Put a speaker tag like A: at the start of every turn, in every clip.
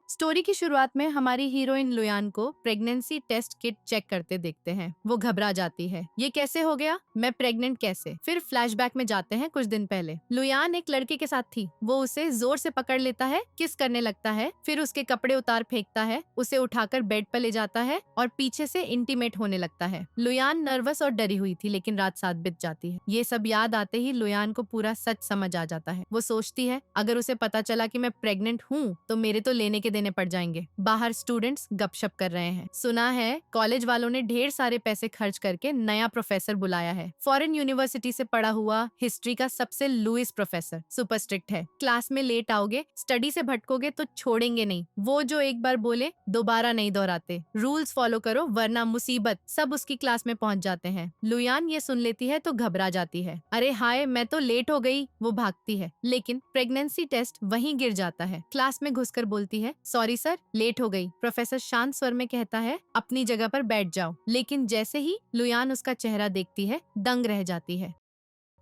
A: Story की शुरुआत में हमारी हीरोइन लुयान को प्रेगनेंसी टेस्ट किट चेक करते देखते हैं। वो घबरा जाती है, ये कैसे हो गया, मैं प्रेग्नेंट कैसे। फिर फ्लैशबैक में जाते हैं कुछ दिन पहले। लुयान एक लड़के के साथ थी। वो उसे जोर से पकड़ लेता है, किस करने लगता है, फिर उसके कपड़े उतार फेंकता है, उसे उठाकर बेड पर ले जाता है और पीछे से इंटीमेट होने लगता है। लुयान नर्वस और डरी हुई थी, लेकिन रात 7 बज जाती है। ये सब याद आते ही लुयान को पूरा सच समझ आ जाता है। वो सोचती है, अगर उसे पता चला कि मैं प्रेग्नेंट हूँ तो मेरे तो लेने के देने पड़ जाएंगे। बाहर स्टूडेंट्स गपशप कर रहे हैं। सुना है कॉलेज वालों ने ढेर सारे पैसे खर्च करके नया प्रोफेसर बुलाया है। फॉरेन यूनिवर्सिटी से पढ़ा हुआ हिस्ट्री का सबसे लुइस प्रोफेसर। सुपर स्ट्रिक्ट है। क्लास में लेट आओगे, स्टडी से भटकोगे तो छोड़ेंगे नहीं। वो जो एक बार बोले दोबारा नहीं दोहराते। रूल्स फॉलो करो वरना मुसीबत। सब उसकी क्लास में पहुंच जाते हैं। लुयान ये सुन लेती है तो घबरा जाती है। अरे हाय, मैं तो लेट हो गई। वो भागती है, लेकिन प्रेगनेंसी टेस्ट वहीं गिर जाता है। क्लास में घुसकर बोलती है, सॉरी सर, लेट हो गई। प्रोफेसर शांत स्वर में कहता है, अपनी जगह पर बैठ जाओ। लेकिन जैसे ही लुयान उसका चेहरा देखती है, दंग रह जाती है।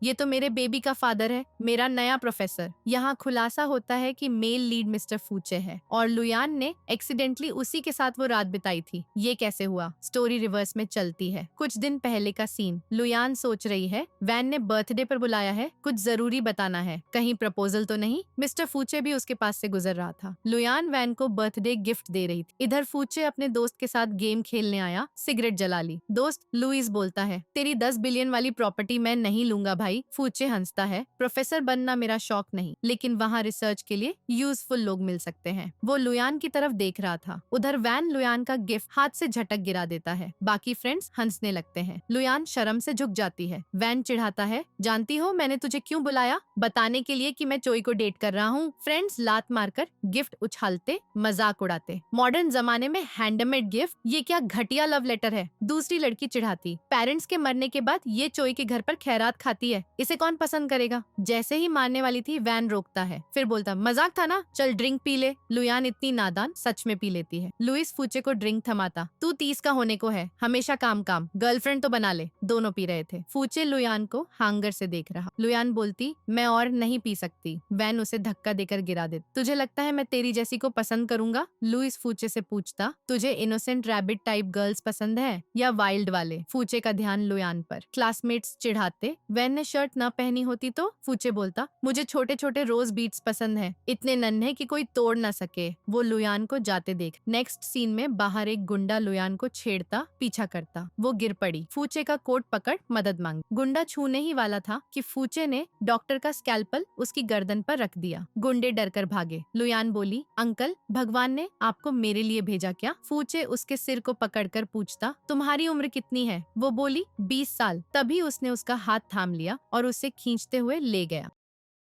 A: ये तो मेरे बेबी का फादर है, मेरा नया प्रोफेसर। यहाँ खुलासा होता है कि मेल लीड मिस्टर फूचे है और लुयान ने एक्सीडेंटली उसी के साथ वो रात बिताई थी। ये कैसे हुआ? स्टोरी रिवर्स में चलती है। कुछ दिन पहले का सीन। लुयान सोच रही है, वैन ने बर्थडे पर बुलाया है, कुछ जरूरी बताना है, कहीं प्रपोजल तो नहीं। मिस्टर फूचे भी उसके पास से गुजर रहा था। लुयान वैन को बर्थडे गिफ्ट दे रही थी। इधर फूचे अपने दोस्त के साथ गेम खेलने आया, सिगरेट जला ली। दोस्त लुइस बोलता है, तेरी 10 बिलियन वाली प्रॉपर्टी मैं नहीं लूंगा भाई। फूचे हंसता है, प्रोफेसर बनना मेरा शौक नहीं, लेकिन वहाँ रिसर्च के लिए यूजफुल लोग मिल सकते हैं। वो लुयान की तरफ देख रहा था। उधर वैन लुयान का गिफ्ट हाथ से झटक गिरा देता है। बाकी फ्रेंड्स हंसने लगते हैं। लुयान शर्म से झुक जाती है। वैन चिढ़ाता है, जानती हो मैंने तुझे क्यों बुलाया? बताने के लिए कि मैं चोई को डेट कर रहा हूँ। फ्रेंड्स लात मारकर गिफ्ट उछालते, मजाक उड़ाते। मॉडर्न जमाने में हैंडमेड गिफ्ट, ये क्या घटिया लव लेटर है। दूसरी लड़की चिढ़ाती, पेरेंट्स के मरने के बाद ये चोई के घर पर खैरात खाती है, इसे कौन पसंद करेगा। जैसे ही मारने वाली थी, वैन रोकता है, फिर बोलता, मजाक था ना, चल ड्रिंक पी ले। लुयान इतनी नादान, सच में पी लेती है। लुइस फूचे को ड्रिंक थमाता, तू 30 का होने को है, हमेशा काम काम, गर्लफ्रेंड तो बना ले। दोनों पी रहे थे। फूचे लुयान को हांगर से देख रहा। लुयान बोलती, मैं और नहीं पी सकती। वैन उसे धक्का देकर गिरा दे। तुझे लगता है मैं तेरी जैसी को पसंद करूंगा? लुइस फूचे से पूछता, तुझे इनोसेंट रैबिट टाइप गर्ल्स पसंद है या वाइल्ड वाले? फूचे का ध्यान लुयान पर। क्लासमेट्स चिढ़ाते, वैन ने शर्ट न पहनी होती तो? फूचे बोलता, मुझे छोटे छोटे रोज बीट्स पसंद है, इतने नन्हे कि कोई तोड़ ना सके। वो लुयान को जाते देख। नेक्स्ट सीन में बाहर एक गुंडा लुयान को छेड़ता, पीछा करता। वो गिर पड़ी। फूचे का कोट पकड़ मदद मांगी। गुंडा छूने ही वाला था कि फूचे ने डॉक्टर का स्कैल्पल उसकी गर्दन पर रख दिया। गुंडे डरकर भागे। लुयान बोली, अंकल, भगवान ने आपको मेरे लिए भेजा क्या? फूचे उसके सिर को पकड़कर पूछता, तुम्हारी उम्र कितनी है? वो बोली, 20 साल। तभी उसने उसका हाथ थाम लिया और उसे खींचते हुए ले गया।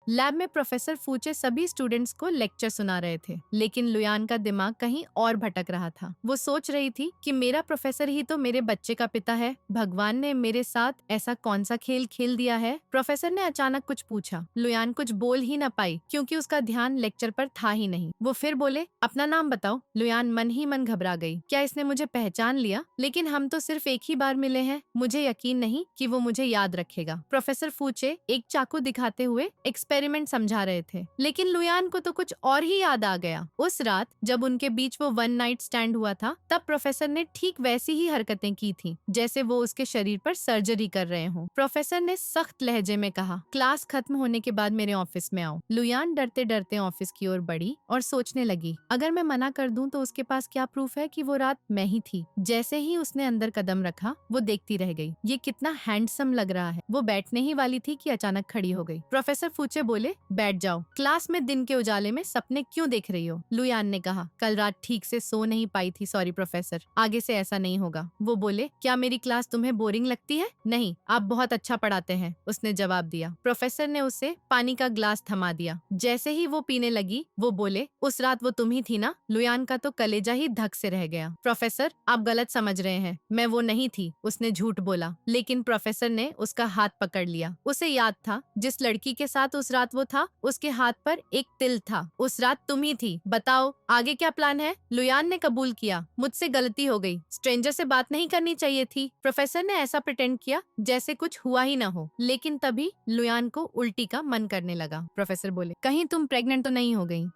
A: लैब में प्रोफेसर फूचे सभी स्टूडेंट्स को लेक्चर सुना रहे थे, लेकिन लुयान का दिमाग कहीं और भटक रहा था। वो सोच रही थी कि मेरा प्रोफेसर ही तो मेरे बच्चे का पिता है। भगवान ने मेरे साथ ऐसा कौन सा खेल खेल दिया है? प्रोफेसर ने अचानक कुछ पूछा। लुयान कुछ बोल ही न पाई, क्योंकि उसका ध्यान लेक्चर पर था ही नहीं। वो फिर बोले, अपना नाम बताओ। लुयान मन ही मन घबरा गई। क्या इसने मुझे पहचान लिया? लेकिन हम तो सिर्फ एक ही बार मिले हैं, मुझे यकीन नहीं कि वो मुझे याद रखेगा। प्रोफेसर फूचे एक चाकू दिखाते हुए एक्सपेरिमेंट समझा रहे थे, लेकिन लुयान को तो कुछ और ही याद आ गया। उस रात जब उनके बीच वो वन नाइट स्टैंड हुआ था, तब प्रोफेसर ने ठीक वैसी ही हरकतें की थी जैसे वो उसके शरीर पर सर्जरी कर रहे हों। प्रोफेसर ने सख्त लहजे में कहा, क्लास खत्म होने के बाद मेरे ऑफिस में आओ। लुयान डरते डरते ऑफिस की ओर बढ़ी और सोचने लगी, अगर मैं मना कर दूं तो उसके पास क्या प्रूफ है कि वो रात मैं ही थी। जैसे ही उसने अंदर कदम रखा, वो देखती रह गई। ये कितना हैंडसम लग रहा है। वो बैठने ही वाली थी कि अचानक खड़ी हो गई। प्रोफेसर फूचे बोले, बैठ जाओ। क्लास में दिन के उजाले में सपने क्यों देख रही हो? लुयान ने कहा, कल रात ठीक से सो नहीं पाई थी, सॉरी प्रोफेसर, आगे से ऐसा नहीं होगा। वो बोले, क्या मेरी क्लास तुम्हें बोरिंग लगती है? नहीं, आप बहुत अच्छा पढ़ाते हैं, उसने जवाब दिया। प्रोफेसर ने उसे पानी का ग्लास थमा दिया। जैसे ही वो पीने लगी, वो बोले, उस रात वो तुम ही थी ना? लुयान का तो कलेजा ही धक से रह गया। प्रोफेसर, आप गलत समझ रहे हैं, मैं वो नहीं थी, उसने झूठ बोला। लेकिन प्रोफेसर ने उसका हाथ पकड़ लिया। उसे याद था, जिस लड़की के साथ उस रात वो था, उसके हाथ पर एक तिल था। उस रात तुम ही थी। बताओ आगे क्या प्लान है? लुयान ने कबूल किया, मुझसे गलती हो गई, स्ट्रेंजर से बात नहीं करनी चाहिए थी। प्रोफेसर ने ऐसा प्रिटेंड किया जैसे कुछ हुआ ही ना हो, लेकिन तभी लुयान को उल्टी का मन करने लगा। प्रोफेसर बोले, कहीं तुम प्रेग्नेंट तो नहीं हो गई?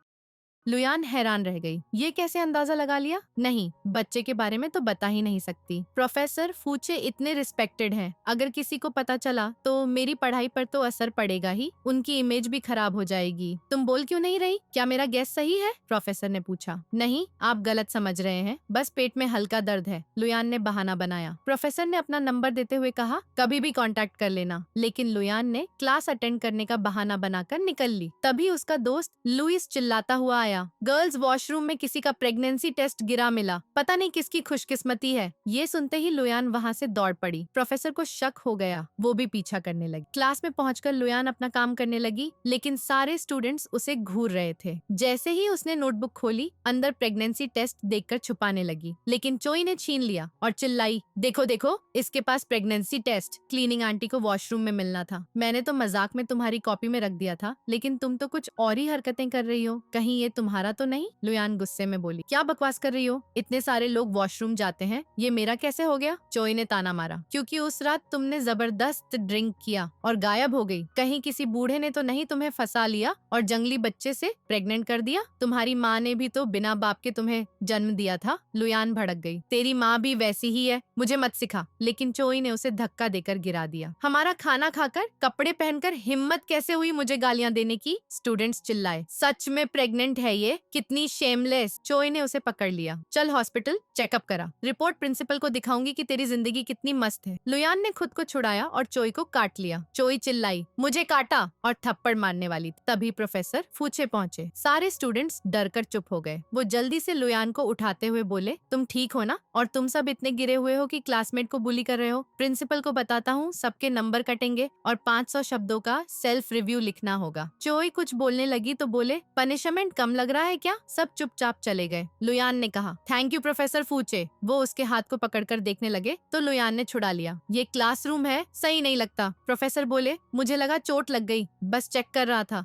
A: लुयान हैरान रह गई। ये कैसे अंदाजा लगा लिया? नहीं, बच्चे के बारे में तो बता ही नहीं सकती। प्रोफेसर फूचे इतने रिस्पेक्टेड हैं, अगर किसी को पता चला तो मेरी पढ़ाई पर तो असर पड़ेगा ही, उनकी इमेज भी खराब हो जाएगी। तुम बोल क्यों नहीं रही? क्या मेरा गैस सही है? प्रोफेसर ने पूछा। नहीं, आप गलत समझ रहे हैं, बस पेट में हल्का दर्द है, लुयान ने बहाना बनाया। प्रोफेसर ने अपना नंबर देते हुए कहा, कभी भी कांटेक्ट कर लेना। लेकिन लुयान ने क्लास अटेंड करने का बहाना बनाकर निकल ली। तभी उसका दोस्त लुइस चिल्लाता हुआ आया, गर्ल्स वॉशरूम में किसी का प्रेगनेंसी टेस्ट गिरा मिला, पता नहीं किसकी खुशकिस्मती है। ये सुनते ही लुयान वहाँ से दौड़ पड़ी। प्रोफेसर को शक हो गया, वो भी पीछा करने लगी। क्लास में पहुंचकर लुयान अपना काम करने लगी, लेकिन सारे स्टूडेंट्स उसे घूर रहे थे। जैसे ही उसने नोटबुक खोली, अंदर प्रेगनेंसी टेस्ट देखकर छुपाने लगी, लेकिन चोई ने छीन लिया और चिल्लाई, देखो देखो, इसके पास प्रेगनेंसी टेस्ट। क्लीनिंग आंटी को वॉशरूम में मिलना था, मैंने तो मजाक में तुम्हारी कॉपी में रख दिया था, लेकिन तुम तो कुछ और ही हरकतें कर रही हो, कहीं ये तुम्हारा तो नहीं? लुयान गुस्से में बोली। क्या बकवास कर रही हो? इतने सारे लोग वॉशरूम जाते हैं, ये मेरा कैसे हो गया? चोई ने ताना मारा। क्योंकि उस रात तुमने जबरदस्त ड्रिंक किया और गायब हो गई। कहीं किसी बूढ़े ने तो नहीं तुम्हें फंसा लिया और जंगली बच्चे से प्रेग्नेंट कर दिया? तुम्हारी माँ ने भी तो बिना बाप के तुम्हें जन्म दिया था। लुयान भड़क गई। तेरी माँ भी वैसी ही है, मुझे मत सिखा। लेकिन चोई ने उसे धक्का देकर गिरा दिया। हमारा खाना खाकर, कपड़े पहनकर हिम्मत कैसे हुई मुझे गालियां देने की? स्टूडेंट्स चिल्लाए। सच में प्रेग्नेंट है ये? कितनी शेमलेस। चोई ने उसे पकड़ लिया। चल हॉस्पिटल, चेकअप करा, रिपोर्ट प्रिंसिपल को दिखाऊंगी कि तेरी जिंदगी कितनी मस्त है। लुयान ने खुद को छुड़ाया और चोई को काट लिया। चोई चिल्लाई, मुझे काटा, और थप्पड़ मारने वाली। तभी प्रोफेसर फूचे पहुंचे। सारे स्टूडेंट्स डर कर चुप हो गए। वो जल्दी से लुयान को उठाते हुए बोले, तुम ठीक हो ना? और तुम सब इतने गिरे हुए हो कि क्लासमेट को बुली कर रहे हो। प्रिंसिपल को बताता हूँ, सबके नंबर कटेंगे और 500 शब्दों का सेल्फ रिव्यू लिखना होगा। चोई कुछ बोलने लगी तो बोले, पनिशमेंट कम लग रहा है क्या? सब चुपचाप चले गए। लुयान ने कहा, थैंक यू प्रोफेसर फूचे। वो उसके हाथ को पकड़कर देखने लगे तो लुयान ने छुड़ा लिया। ये क्लासरूम है, सही नहीं लगता। प्रोफेसर बोले, मुझे लगा चोट लग गई, बस चेक कर रहा था।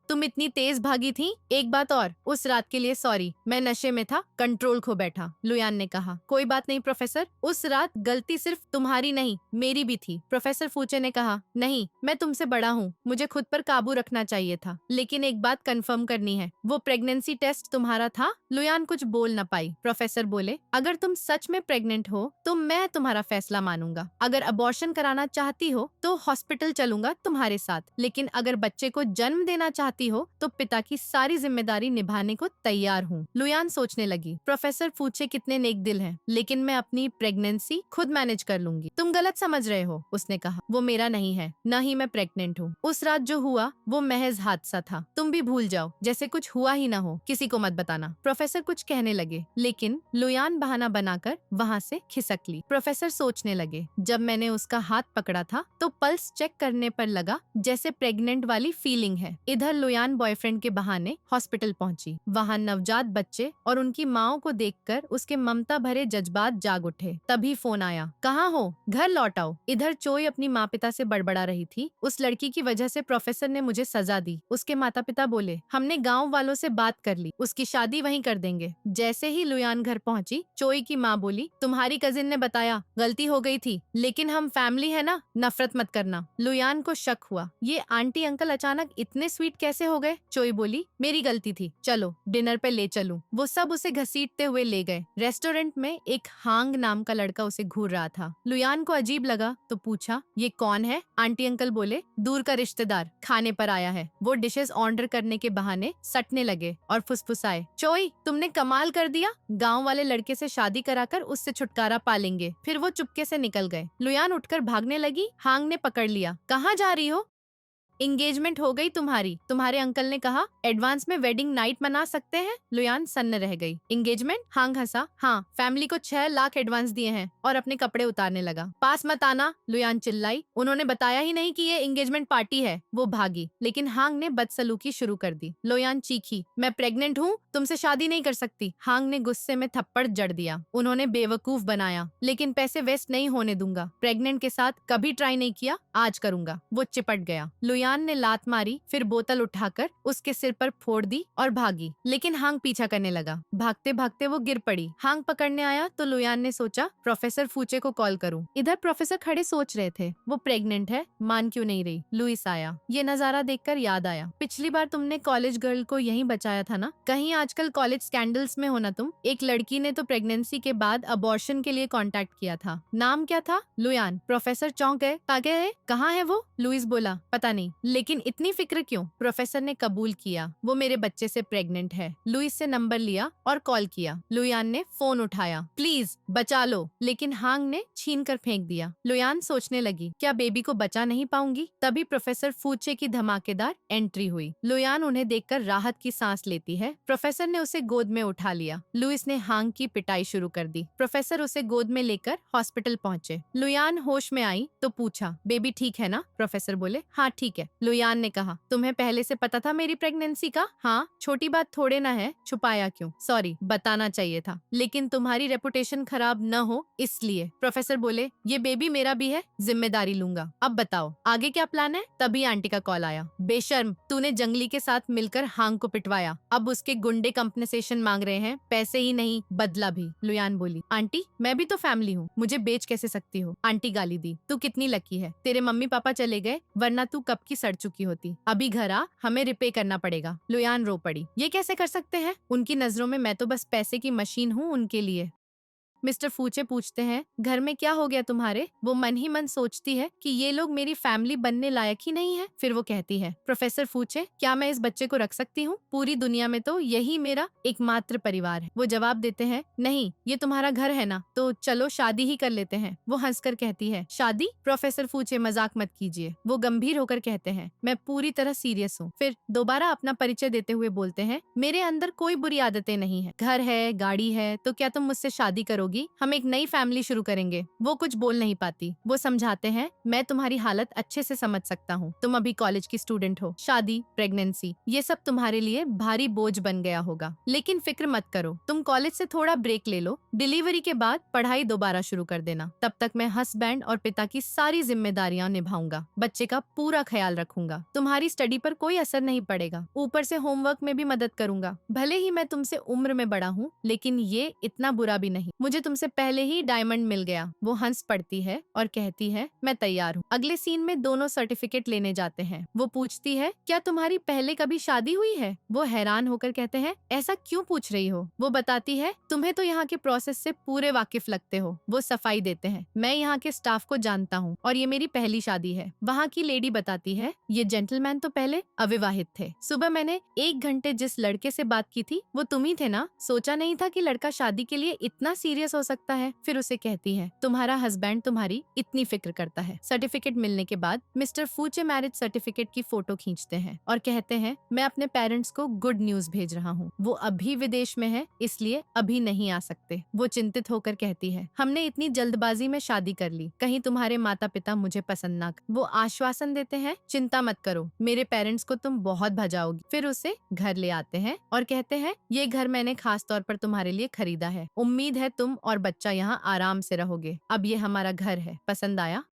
A: तुम इतनी तेज भागी थी। एक बात और, उस रात के लिए सॉरी, मैं नशे में था, कंट्रोल खो बैठा। लुयान ने कहा, कोई बात नहीं प्रोफेसर, उस रात गलती सिर्फ तुम्हारी नहीं मेरी भी थी। प्रोफेसर फूचे ने कहा, नहीं, मैं तुमसे बड़ा हूँ, मुझे खुद पर काबू रखना चाहिए था। लेकिन एक बात कंफर्म करनी है, वो प्रेगनेंसी टेस्ट तुम्हारा था? लुयान कुछ बोल न पाई। प्रोफेसर बोले, अगर तुम सच में प्रेग्नेंट हो तो मैं तुम्हारा फैसला मानूंगा। अगर अबॉर्शन कराना चाहती हो तो हॉस्पिटल चलूंगा तुम्हारे साथ, लेकिन अगर बच्चे को जन्म देना चाहती हो तो पिता की सारी जिम्मेदारी निभाने को तैयार हूँ। लुयान सोचने लगी, प्रोफेसर फूचे कितने नेक दिल हैं, लेकिन मैं अपनी प्रेगनेंसी खुद मैनेज कर लूंगी। तुम गलत समझ रहे हो, उसने कहा, वो मेरा नहीं है, न ही मैं प्रेग्नेंट हूँ। उस रात जो हुआ वो महज हादसा था, तुम भी भूल जाओ, जैसे कुछ हुआ ही न हो, किसी को मत बताना। प्रोफेसर कुछ कहने लगे, लेकिन लुयान बहाना बनाकर वहाँ से खिसक ली। प्रोफेसर सोचने लगे, जब मैंने उसका हाथ पकड़ा था तो पल्स चेक करने पर लगा जैसे प्रेग्नेंट वाली फीलिंग है। इधर लुयान बॉयफ्रेंड के बहाने हॉस्पिटल पहुंची। वहां नवजात बच्चे और उनकी माओ को देखकर उसके ममता भरे जज्बात जाग उठे। तभी फोन आया, कहाँ हो, घर लौट आओ। इधर चोई अपनी माँ पिता से बड़बड़ा रही थी, उस लड़की की वजह से प्रोफेसर ने मुझे सजा दी। उसके माता पिता बोले, हमने गाँव वालों से बात कर ली, उसकी शादी वहीं कर देंगे। जैसे ही लुयान घर पहुंची, चोई की माँ बोली, तुम्हारी कजिन ने बताया, गलती हो गई थी, लेकिन हम फैमिली है ना, नफरत मत करना। लुयान को शक हुआ, ये आंटी अंकल अचानक इतने स्वीट कैसे हो गए? चोई बोली, मेरी गलती थी, चलो डिनर पे ले चलूं। वो सब उसे घसीटते हुए ले गए। रेस्टोरेंट में एक हांग नाम का लड़का उसे घूर रहा था। लुयान को अजीब लगा तो पूछा, ये कौन है? आंटी अंकल बोले, दूर का रिश्तेदार, खाने पर आया है। वो डिशेस ऑर्डर करने के बहाने सटने लगे और फुसफुसाए, चोई तुमने कमाल कर दिया, गाँव वाले लड़के से शादी कराकर उससे छुटकारा पा लेंगे। फिर वो चुपके से निकल गए। लुयान उठकर भागने लगी। हांग ने पकड़ लिया, कहाँ जा रही हो? एंगेजमेंट हो गई तुम्हारी, तुम्हारे अंकल ने कहा, एडवांस में वेडिंग नाइट मना सकते हैं। लुयान सन्न रह गई। एंगेजमेंट? हांग हंसा, हाँ, फैमिली को 6 लाख एडवांस दिए हैं, और अपने कपड़े उतारने लगा। पास मत आना, लुयान चिल्लाई, उन्होंने बताया ही नहीं कि ये एंगेजमेंट पार्टी है। वो भागी, लेकिन हांग ने बदसलूकी शुरू कर दी। लुयान चीखी, मैं प्रेग्नेंट हूँ, तुमसे शादी नहीं कर सकती। हांग ने गुस्से में थप्पड़ जड़ दिया। उन्होंने बेवकूफ बनाया, लेकिन पैसे वेस्ट नहीं होने दूंगा। प्रेग्नेंट के साथ कभी ट्राई नहीं किया, आज करूंगा। वो चिपट गया। लुयान लुयान ने लात मारी, फिर बोतल उठाकर उसके सिर पर फोड़ दी और भागी, लेकिन हांग पीछा करने लगा। भागते भागते वो गिर पड़ी। हांग पकड़ने आया तो लुयान ने सोचा प्रोफेसर फूचे को कॉल करूं। इधर प्रोफेसर खड़े सोच रहे थे, वो प्रेग्नेंट है, मान क्यों नहीं रही। लुइस आया। ये नजारा देखकर याद आया, पिछली बार तुमने कॉलेज गर्ल को यहीं बचाया था ना। कहीं आजकल कॉलेज स्कैंडल्स में हो ना तुम। एक लड़की ने तो प्रेगनेंसी के बाद अबॉर्शन के लिए कांटेक्ट किया था। नाम क्या था? लुयान। प्रोफेसर चौंक गए। पागल है? कहाँ है वो? लुइस बोला, पता नहीं, लेकिन इतनी फिक्र क्यों? प्रोफेसर ने कबूल किया, वो मेरे बच्चे से प्रेग्नेंट है। लुइस से नंबर लिया और कॉल किया। लुयान ने फोन उठाया। प्लीज बचा लो, लेकिन हांग ने छीन कर फेंक दिया। लुयान सोचने लगी, क्या बेबी को बचा नहीं पाऊंगी? तभी प्रोफेसर फूचे की धमाकेदार एंट्री हुई। लुयान उन्हें देखकर राहत की सांस लेती है। प्रोफेसर ने उसे गोद में उठा लिया। लुइस ने हांग की पिटाई शुरू कर दी। प्रोफेसर उसे गोद में लेकर हॉस्पिटल पहुंचे। लुयान होश में आई तो पूछा, बेबी ठीक है ना? प्रोफेसर बोले, हाँ ठीक है। लुयान ने कहा, तुम्हें पहले से पता था मेरी प्रेगनेंसी का? हाँ, छोटी बात थोड़े ना है, छुपाया क्यों? सॉरी, बताना चाहिए था, लेकिन तुम्हारी रेपुटेशन खराब न हो इसलिए। प्रोफेसर बोले, ये बेबी मेरा भी है, जिम्मेदारी लूंगा। अब बताओ आगे क्या प्लान है? तभी आंटी का कॉल आया। बेशर्म, तूने जंगली के साथ मिलकर हांग को पिटवाया, अब उसके गुंडे कंपनसेशन मांग रहे हैं, पैसे ही नहीं बदला भी। लुयान बोली, आंटी मैं भी तो फैमिली हूँ, मुझे बेच कैसे सकती हो? आंटी गाली दी, तू कितनी लकी है, तेरे मम्मी पापा चले गए, वरना तू कब की सड़ चुकी होती। अभी घर आ, हमें रिपे करना पड़ेगा। लुयान रो पड़ी, ये कैसे कर सकते हैं? उनकी नजरों में मैं तो बस पैसे की मशीन हूँ उनके लिए। मिस्टर फूचे पूछते हैं, घर में क्या हो गया तुम्हारे? वो मन ही मन सोचती है कि ये लोग मेरी फैमिली बनने लायक ही नहीं है। फिर वो कहती है, प्रोफेसर फूचे, क्या मैं इस बच्चे को रख सकती हूँ? पूरी दुनिया में तो यही मेरा एकमात्र परिवार है। वो जवाब देते हैं, नहीं, ये तुम्हारा घर है ना, तो चलो शादी ही कर लेते हैं। वो हंसकर कहती है, शादी? प्रोफेसर फूचे, मजाक मत कीजिए। वो गंभीर होकर कहते हैं, मैं पूरी तरह सीरियस हूँ। फिर दोबारा अपना परिचय देते हुए बोलते हैं, मेरे अंदर कोई बुरी आदतें नहीं है, घर है, गाड़ी है, तो क्या तुम मुझसे शादी करोगी? हम एक नई फैमिली शुरू करेंगे। वो कुछ बोल नहीं पाती। वो समझाते हैं, मैं तुम्हारी हालत अच्छे से समझ सकता हूँ, तुम अभी कॉलेज की स्टूडेंट हो, शादी, प्रेगनेंसी, ये सब तुम्हारे लिए भारी बोझ बन गया होगा, लेकिन फिक्र मत करो, तुम कॉलेज से थोड़ा ब्रेक ले लो, डिलीवरी के बाद पढ़ाई दोबारा शुरू कर देना। तब तक मैं हस्बैंड और पिता की सारी जिम्मेदारियां निभाऊंगा, बच्चे का पूरा ख्याल रखूंगा, तुम्हारी स्टडी पर कोई असर नहीं पड़ेगा, ऊपर से होमवर्क में भी मदद करूंगा। भले ही मैं तुमसे उम्र में बड़ा हूँ, लेकिन ये इतना बुरा भी नहीं, मुझे तुमसे पहले ही डायमंड मिल गया। वो हंस पड़ती है और कहती है, मैं तैयार हूँ। अगले सीन में दोनों सर्टिफिकेट लेने जाते हैं। वो पूछती है, क्या तुम्हारी पहले कभी शादी हुई है? वो हैरान होकर कहते हैं, ऐसा क्यों पूछ रही हो? वो बताती है, तुम्हें तो यहाँ के प्रोसेस से पूरे वाकिफ लगते हो। वो सफाई देते हैं, मैं यहाँ के स्टाफ को जानता हूँ और ये मेरी पहली शादी है। वहाँ की लेडी बताती है, ये जेंटलमैन तो पहले अविवाहित थे। सुबह मैंने 1 घंटे जिस लड़के से बात की थी वो तुम ही थे ना? सोचा नहीं था कि लड़का शादी के लिए इतना सीरियस हो सकता है। फिर उसे कहती है, तुम्हारा हस्बैंड तुम्हारी इतनी फिक्र करता है। सर्टिफिकेट मिलने के बाद मिस्टर फूचे मैरिज सर्टिफिकेट की फोटो खींचते हैं और कहते हैं, मैं अपने पेरेंट्स को गुड न्यूज भेज रहा हूँ, वो अभी विदेश में है, इसलिए अभी नहीं आ सकते। वो चिंतित होकर कहती है, हमने इतनी जल्दबाजी में शादी कर ली, कहीं तुम्हारे माता पिता मुझे पसंद ना कर। वो आश्वासन देते हैं, चिंता मत करो, मेरे पेरेंट्स को तुम बहुत भजाओगी। फिर उसे घर ले आते हैं और कहते हैं, ये घर मैंने खास तौर पर तुम्हारे लिए खरीदा है, उम्मीद है तुम और बच्चा यहाँ आराम से रहोगे। अब ये हमारा घर है, पसंद आया?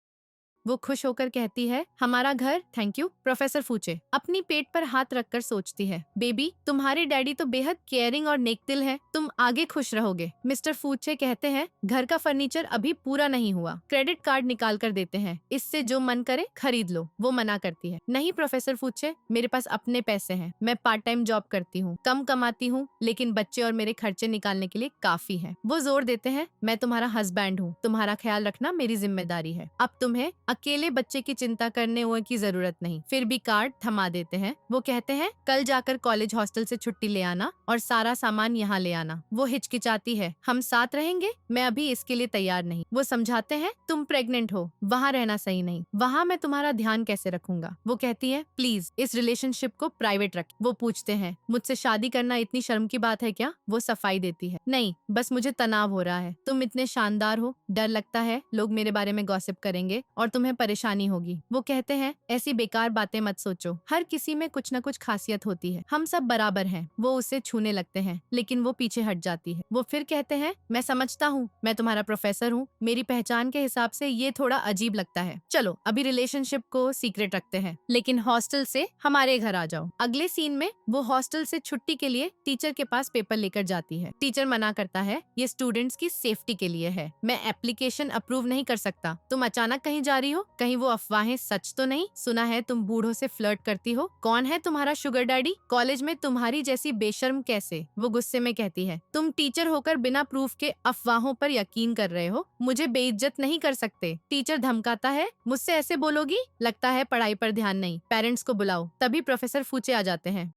A: वो खुश होकर कहती है, हमारा घर, थैंक यू। प्रोफेसर फूचे अपनी पेट पर हाथ रखकर सोचती है, बेबी तुम्हारे डैडी तो बेहद केयरिंग और नेकदिल है, तुम आगे खुश रहोगे। मिस्टर फूचे कहते हैं, घर का फर्नीचर अभी पूरा नहीं हुआ, क्रेडिट कार्ड निकाल कर देते हैं, इससे जो मन करे खरीद लो। वो मना करती है, नहीं प्रोफेसर फूचे, मेरे पास अपने पैसे हैं, मैं पार्ट टाइम जॉब करती हूँ, कम कमाती हूँ, लेकिन बच्चे और मेरे खर्चे निकालने के लिए काफी है। वो जोर देते हैं, मैं तुम्हारा हस्बैंड हूँ, तुम्हारा ख्याल रखना मेरी जिम्मेदारी है, अब तुम्हें अकेले बच्चे की चिंता करने की जरूरत नहीं। फिर भी कार्ड थमा देते हैं। वो कहते हैं, कल जाकर कॉलेज हॉस्टल से छुट्टी ले आना और सारा सामान यहाँ ले आना। वो हिचकिचाती है, हम साथ रहेंगे, मैं अभी इसके लिए तैयार नहीं। वो समझाते हैं, तुम प्रेग्नेंट हो, वहाँ रहना सही नहीं, वहाँ मैं तुम्हारा ध्यान कैसे रखूंगा। वो कहती है, प्लीज इस रिलेशनशिप को प्राइवेट रख। वो पूछते हैं, मुझसे शादी करना इतनी शर्म की बात है क्या? वो सफाई देती है, नहीं, बस मुझे तनाव हो रहा है, तुम इतने शानदार हो, डर लगता है लोग मेरे बारे में गॉसिप करेंगे और तुम्हें तुम्हें परेशानी होगी। वो कहते हैं ऐसी बेकार बातें मत सोचो, हर किसी में कुछ न कुछ खासियत होती है, हम सब बराबर हैं। वो उसे छूने लगते हैं लेकिन वो पीछे हट जाती है। वो फिर कहते हैं मैं समझता हूँ, मैं तुम्हारा प्रोफेसर हूँ, मेरी पहचान के हिसाब से ये थोड़ा अजीब लगता है। चलो अभी रिलेशनशिप को सीक्रेट रखते हैं, लेकिन हॉस्टल से हमारे घर आ जाओ। अगले सीन में वो हॉस्टल से छुट्टी के लिए टीचर के पास पेपर लेकर जाती है। टीचर मना करता है, ये स्टूडेंट्स की सेफ्टी के लिए है, मैं एप्लीकेशन अप्रूव नहीं कर सकता। तुम अचानक कहीं जा रही हो, कहीं वो अफवाहें सच तो नहीं? सुना है तुम बूढ़ों से फ्लर्ट करती हो, कौन है तुम्हारा शुगर डैडी? कॉलेज में तुम्हारी जैसी बेशर्म कैसे? वो गुस्से में कहती है, तुम टीचर होकर बिना प्रूफ के अफवाहों पर यकीन कर रहे हो, मुझे बेइज्जत नहीं कर सकते। टीचर धमकाता है, मुझसे ऐसे बोलोगी? लगता है पढ़ाई पर ध्यान नहीं, पेरेंट्स को बुलाओ। तभी प्रोफेसर फूचे आ जाते हैं।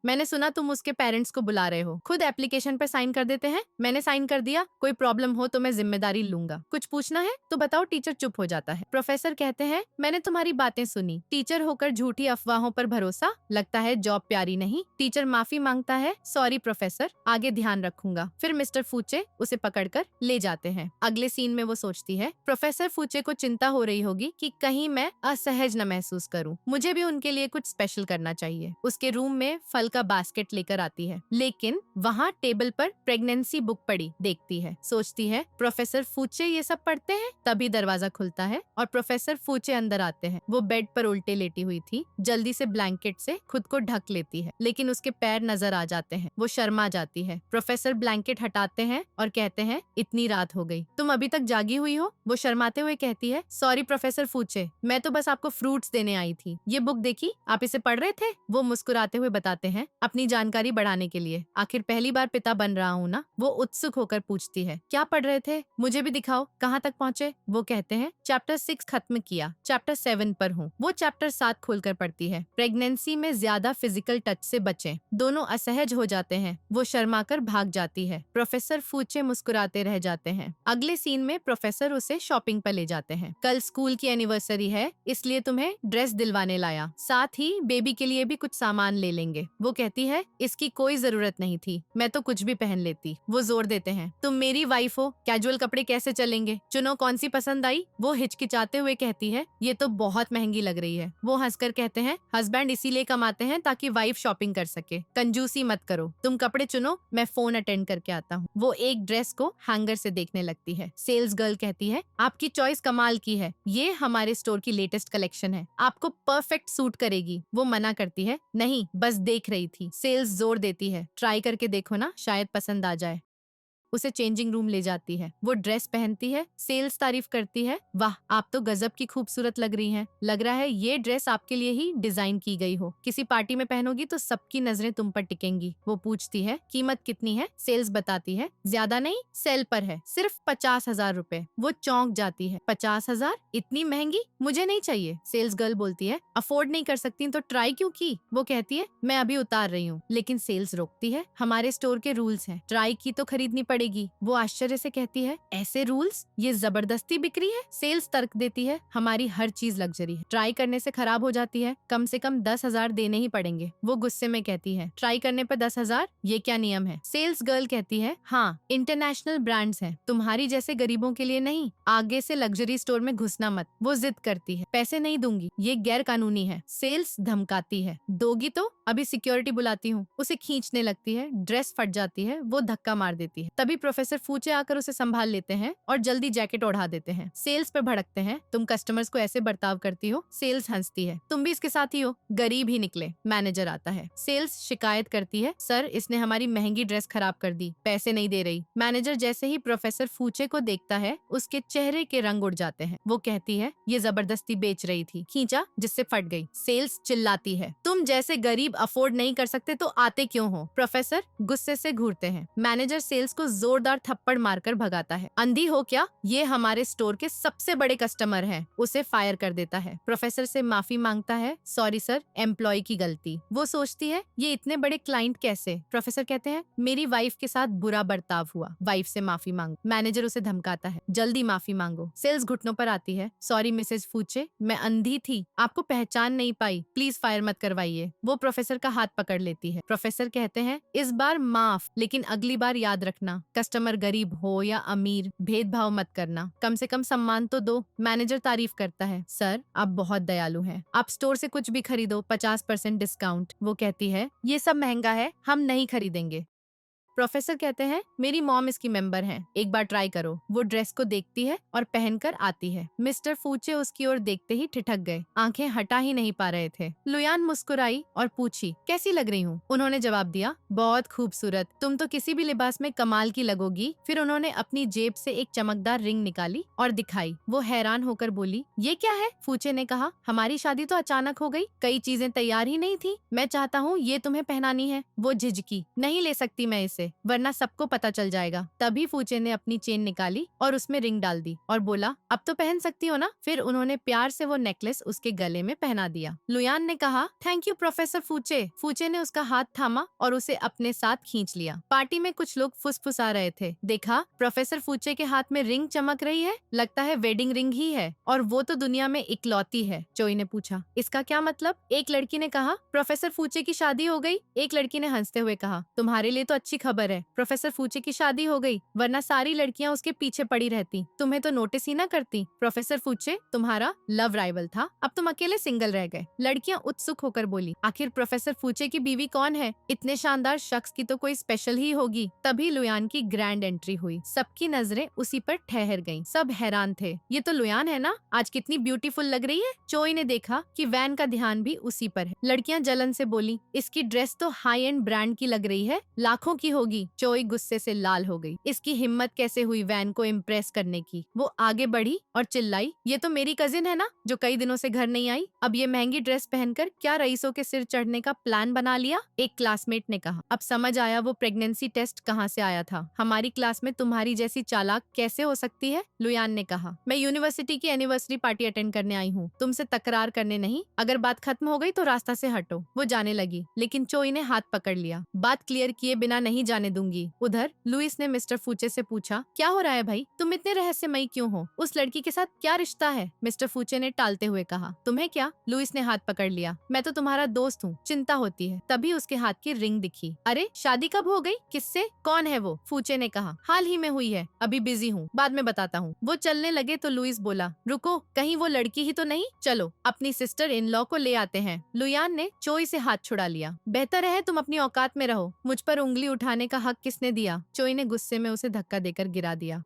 A: मैंने सुना तुम उसके पेरेंट्स को बुला रहे हो, खुद एप्लीकेशन पर साइन कर देते हैं। मैंने साइन कर दिया, कोई प्रॉब्लम हो तो मैं जिम्मेदारी लूंगा। कुछ पूछना है तो बताओ। टीचर चुप हो जाता है। प्रोफेसर कहते हैं मैंने तुम्हारी बातें सुनी, टीचर होकर झूठी अफवाहों पर भरोसा, लगता है जॉब प्यारी नहीं। टीचर माफी मांगता है, सॉरी प्रोफेसर, आगे ध्यान रखूंगा। फिर मिस्टर फूचे उसे पकड़कर ले जाते हैं। अगले सीन में वो सोचती है प्रोफेसर फूचे को चिंता हो रही होगी कि कहीं मैं असहज न महसूस करूं, मुझे भी उनके लिए कुछ स्पेशल करना चाहिए। उसके रूम में फल का बास्केट लेकर आती है, लेकिन वहाँ टेबल पर प्रेगनेंसी बुक पड़ी देखती है। सोचती है प्रोफेसर फूचे ये सब पढ़ते हैं। तभी दरवाजा खुलता है और प्रोफेसर फूचे अंदर आते हैं। वो बेड पर उल्टे लेटी हुई थी, जल्दी से ब्लैंकेट से खुद को ढक लेती है, लेकिन उसके पैर नजर आ जाते हैं। वो शर्मा जाती है। प्रोफेसर ब्लैंकेट हटाते हैं और कहते हैं इतनी रात हो गई, तुम अभी तक जागी हुई हो? वो शर्माते हुए कहती है, सॉरी प्रोफेसर फूचे, मैं तो बस आपको फ्रूट्स देने आई थी। ये बुक देखी, आप इसे पढ़ रहे थे? वो मुस्कुराते हुए बताते हैं अपनी जानकारी बढ़ाने के लिए, आखिर पहली बार पिता बन रहा हूँ ना। वो उत्सुक होकर पूछती है, क्या पढ़ रहे थे? मुझे भी दिखाओ, कहाँ तक पहुँचे? वो कहते हैं चैप्टर 6 खत्म किया, चैप्टर 7 पर हूँ। वो चैप्टर 7 खोलकर पढ़ती है। प्रेगनेंसी में ज्यादा फिजिकल टच से बचें। दोनों असहज हो जाते हैं। वो शर्माकर भाग जाती है। प्रोफेसर फूचे मुस्कुराते रह जाते हैं। अगले सीन में प्रोफेसर उसे शॉपिंग पर ले जाते हैं। कल स्कूल की एनिवर्सरी है, इसलिए तुम्हें ड्रेस दिलवाने लाया, साथ ही बेबी के लिए भी कुछ सामान ले लेंगे। वो कहती है इसकी कोई जरूरत नहीं थी, मैं तो कुछ भी पहन लेती। वो जोर देते हैं, तुम मेरी वाइफ हो, कैजुअल कपड़े कैसे चलेंगे? चुनो कौन सी पसंद आई? वो हिचकिचाते हुए कहती है ये तो बहुत महंगी लग रही है। वो हंसकर कहते हैं हस्बैंड इसीलिए कमाते हैं ताकि वाइफ शॉपिंग कर सके, कंजूसी मत करो, तुम कपड़े चुनो, मैं फोन अटेंड करके आता हूँ। वो एक ड्रेस को हैंगर से देखने लगती है। सेल्स गर्ल कहती है आपकी चॉइस कमाल की है, ये हमारे स्टोर की लेटेस्ट कलेक्शन है, आपको परफेक्ट सूट करेगी। वो मना करती है, नहीं बस देख रही थी। सेल्स जोर देती है, ट्राई करके देखो ना, शायद पसंद आ जाए। उसे चेंजिंग रूम ले जाती है। वो ड्रेस पहनती है। सेल्स तारीफ करती है, वाह आप तो गजब की खूबसूरत लग रही हैं। लग रहा है ये ड्रेस आपके लिए ही डिजाइन की गई हो, किसी पार्टी में पहनोगी तो सबकी नजरें तुम पर टिकेंगी। वो पूछती है कीमत कितनी है? सेल्स बताती है ज्यादा नहीं, सेल पर है, सिर्फ 50,000 रुपए। वो चौंक जाती है, 50,000? इतनी महंगी? मुझे नहीं चाहिए। सेल्स गर्ल बोलती है अफोर्ड नहीं कर सकती तो ट्राई क्यों की? वो कहती है मैं अभी उतार रही हूँ, लेकिन सेल्स रोकती है, हमारे स्टोर के रूल्स हैं, ट्राई की तो खरीदनी पड़ेगी। वो आश्चर्य से कहती है ऐसे रूल्स? ये जबरदस्ती बिक्री है? सेल्स तर्क देती है हमारी हर चीज लग्जरी है, ट्राई करने से खराब हो जाती है, कम से कम 10,000 देने ही पड़ेंगे। वो गुस्से में कहती है ट्राई करने पर 10,000? ये क्या नियम है? सेल्स गर्ल कहती है हाँ इंटरनेशनल ब्रांड्स हैं, तुम्हारी जैसे गरीबों के लिए नहीं, आगे से लग्जरी स्टोर में घुसना मत। वो जिद करती है पैसे नहीं दूंगी, ये गैर कानूनी है। सेल्स धमकाती है दोगी तो अभी सिक्योरिटी बुलाती हूँ। उसे खींचने लगती है, ड्रेस फट जाती है। वो धक्का मार देती है। तभी प्रोफेसर फूचे आकर उसे संभाल लेते हैं और जल्दी जैकेट ओढ़ा देते हैं। सेल्स पर भड़कते हैं, तुम कस्टमर्स को ऐसे बर्ताव करती हो। सेल्स हंसती है, तुम भी इसके साथ ही हो, गरीब ही निकले। मैनेजर आता है। सेल्स शिकायत करती है सर इसने हमारी महंगी ड्रेस खराब कर दी, पैसे नहीं दे रही। मैनेजर जैसे ही प्रोफेसर फूचे को देखता है उसके चेहरे के रंग उड़ जाते हैं। वो कहती है ये जबरदस्ती बेच रही थी, खींचा जिससे फट गई। सेल्स चिल्लाती है तुम जैसे गरीब अफोर्ड नहीं कर सकते तो आते क्यों हो? प्रोफेसर गुस्से से घूरते हैं। मैनेजर सेल्स को जोरदार थप्पड़ मारकर भगाता है। अंधी हो क्या, ये हमारे स्टोर के सबसे बड़े कस्टमर हैं। उसे फायर कर देता है। प्रोफेसर से माफी मांगता है, सॉरी सर, एम्प्लॉय की गलती। वो सोचती है ये इतने बड़े क्लाइंट कैसे? प्रोफेसर कहते हैं मेरी वाइफ के साथ बुरा बर्ताव हुआ, वाइफ से माफी मांगो। मैनेजर उसे धमकाता है, जल्दी माफी मांगो। सेल्स घुटनों पर आती है, सॉरी मिसेज फूचे, मैं अंधी थी, आपको पहचान नहीं पाई, प्लीज फायर मत करवाइए। वो प्रोफेसर का हाथ पकड़ लेती है। प्रोफेसर कहते हैं इस बार माफ, लेकिन अगली बार याद रखना कस्टमर गरीब हो या अमीर, भेदभाव मत करना, कम से कम सम्मान तो दो। मैनेजर तारीफ करता है, सर आप बहुत दयालु हैं, आप स्टोर से कुछ भी खरीदो 50% डिस्काउंट। वो कहती है, ये सब महंगा है, हम नहीं खरीदेंगे। प्रोफेसर कहते हैं, मेरी मॉम इसकी मेंबर हैं, एक बार ट्राई करो। वो ड्रेस को देखती है और पहनकर आती है। मिस्टर फूचे उसकी ओर देखते ही ठिठक गए, आंखें हटा ही नहीं पा रहे थे। लुयान मुस्कुराई और पूछी, कैसी लग रही हूँ? उन्होंने जवाब दिया, बहुत खूबसूरत, तुम तो किसी भी लिबास में कमाल की लगोगी। फिर उन्होंने अपनी जेब से एक चमकदार रिंग निकाली और दिखाई। वो हैरान होकर बोली, ये क्या है? फूचे ने कहा, हमारी शादी तो अचानक हो गई, कई चीजें तैयार ही नहीं थी, मैं चाहता हूँ ये तुम्हें पहनानी है। वो झिझकी, नहीं ले सकती मैं इसे, वरना सबको पता चल जाएगा। तभी फूचे ने अपनी चेन निकाली और उसमें रिंग डाल दी और बोला, अब तो पहन सकती हो ना? फिर उन्होंने प्यार से वो नेकलेस उसके गले में पहना दिया। लुयान ने कहा, थैंक यू प्रोफेसर फूचे। फूचे ने उसका हाथ थामा और उसे अपने साथ खींच लिया। पार्टी में कुछ लोग फुसफुसा रहे थे, देखा प्रोफेसर फूचे के हाथ में रिंग चमक रही है, लगता है वेडिंग रिंग ही है, और वो तो दुनिया में इकलौती है। चोई ने पूछा, इसका क्या मतलब? एक लड़की ने कहा, प्रोफेसर फूचे की शादी हो गई। एक लड़की ने हंसते हुए कहा, तुम्हारे लिए तो अच्छी खबर है, प्रोफेसर फूचे की शादी हो गई, वरना सारी लड़कियां उसके पीछे पड़ी रहती, तुम्हें तो नोटिस ही ना करती। प्रोफेसर फूचे तुम्हारा लव राइवल था, अब तुम अकेले सिंगल रह गए। लड़कियां उत्सुक होकर बोली, आखिर प्रोफेसर फूचे की बीवी कौन है? इतने शानदार शख्स की तो कोई स्पेशल ही होगी। तभी लुयान की ग्रैंड एंट्री हुई। सबकी नजरें उसी पर ठहर गईं। सब हैरान थे, ये तो लुयान है ना, आज कितनी ब्यूटीफुल लग रही है। चोई ने देखा कि वैन का ध्यान भी उसी पर है। लड़कियां जलन से बोली, इसकी ड्रेस तो हाई एंड ब्रांड की लग रही है, लाखों की होगी। चोई गुस्से से लाल हो गई, इसकी हिम्मत कैसे हुई वैन को इम्प्रेस करने की। वो आगे बढ़ी और चिल्लाई, ये तो मेरी कजिन है ना, जो कई दिनों से घर नहीं आई, अब ये महंगी ड्रेस पहनकर क्या रईसों के सिर चढ़ने का प्लान बना लिया? एक क्लासमेट ने कहा, अब समझ आया वो प्रेगनेंसी टेस्ट कहाँ से आया था। हमारी क्लास में तुम्हारी जैसी चालाक कैसे हो सकती है? लुयान ने कहा, मैं यूनिवर्सिटी की एनिवर्सरी पार्टी अटेंड करने आई हूँ, तुमसे तकरार करने नहीं। अगर बात खत्म हो गई तो रास्ता से हटो। वो जाने लगी, लेकिन चोई ने हाथ पकड़ लिया, बात क्लियर किए बिना नहीं जाने दूंगी। उधर लुइस ने मिस्टर फूचे से पूछा, क्या हो रहा है भाई, तुम इतने रहस्यमयी क्यों हो? उस लड़की के साथ क्या रिश्ता है? मिस्टर फूचे ने टालते हुए कहा, तुम्हें क्या? लुइस ने हाथ पकड़ लिया, मैं तो तुम्हारा दोस्त हूँ, चिंता होती है। तभी उसके हाथ की रिंग दिखी। अरे शादी कब हो गई? किससे? कौन है वो? फूचे ने कहा, हाल ही में हुई है, अभी बिजी हूँ, बाद में बताता हूँ। वो चलने लगे तो लुइस बोला, रुको, कहीं वो लड़की ही तो नहीं? चलो अपनी सिस्टर इन लॉ को ले आते हैं। लुयान ने चोई से हाथ छुड़ा लिया, बेहतर है तुम अपनी औकात में रहो, मुझ पर उंगली उठाने का हक किसने दिया? चोई ने गुस्से में उसे धक्का देकर गिरा दिया।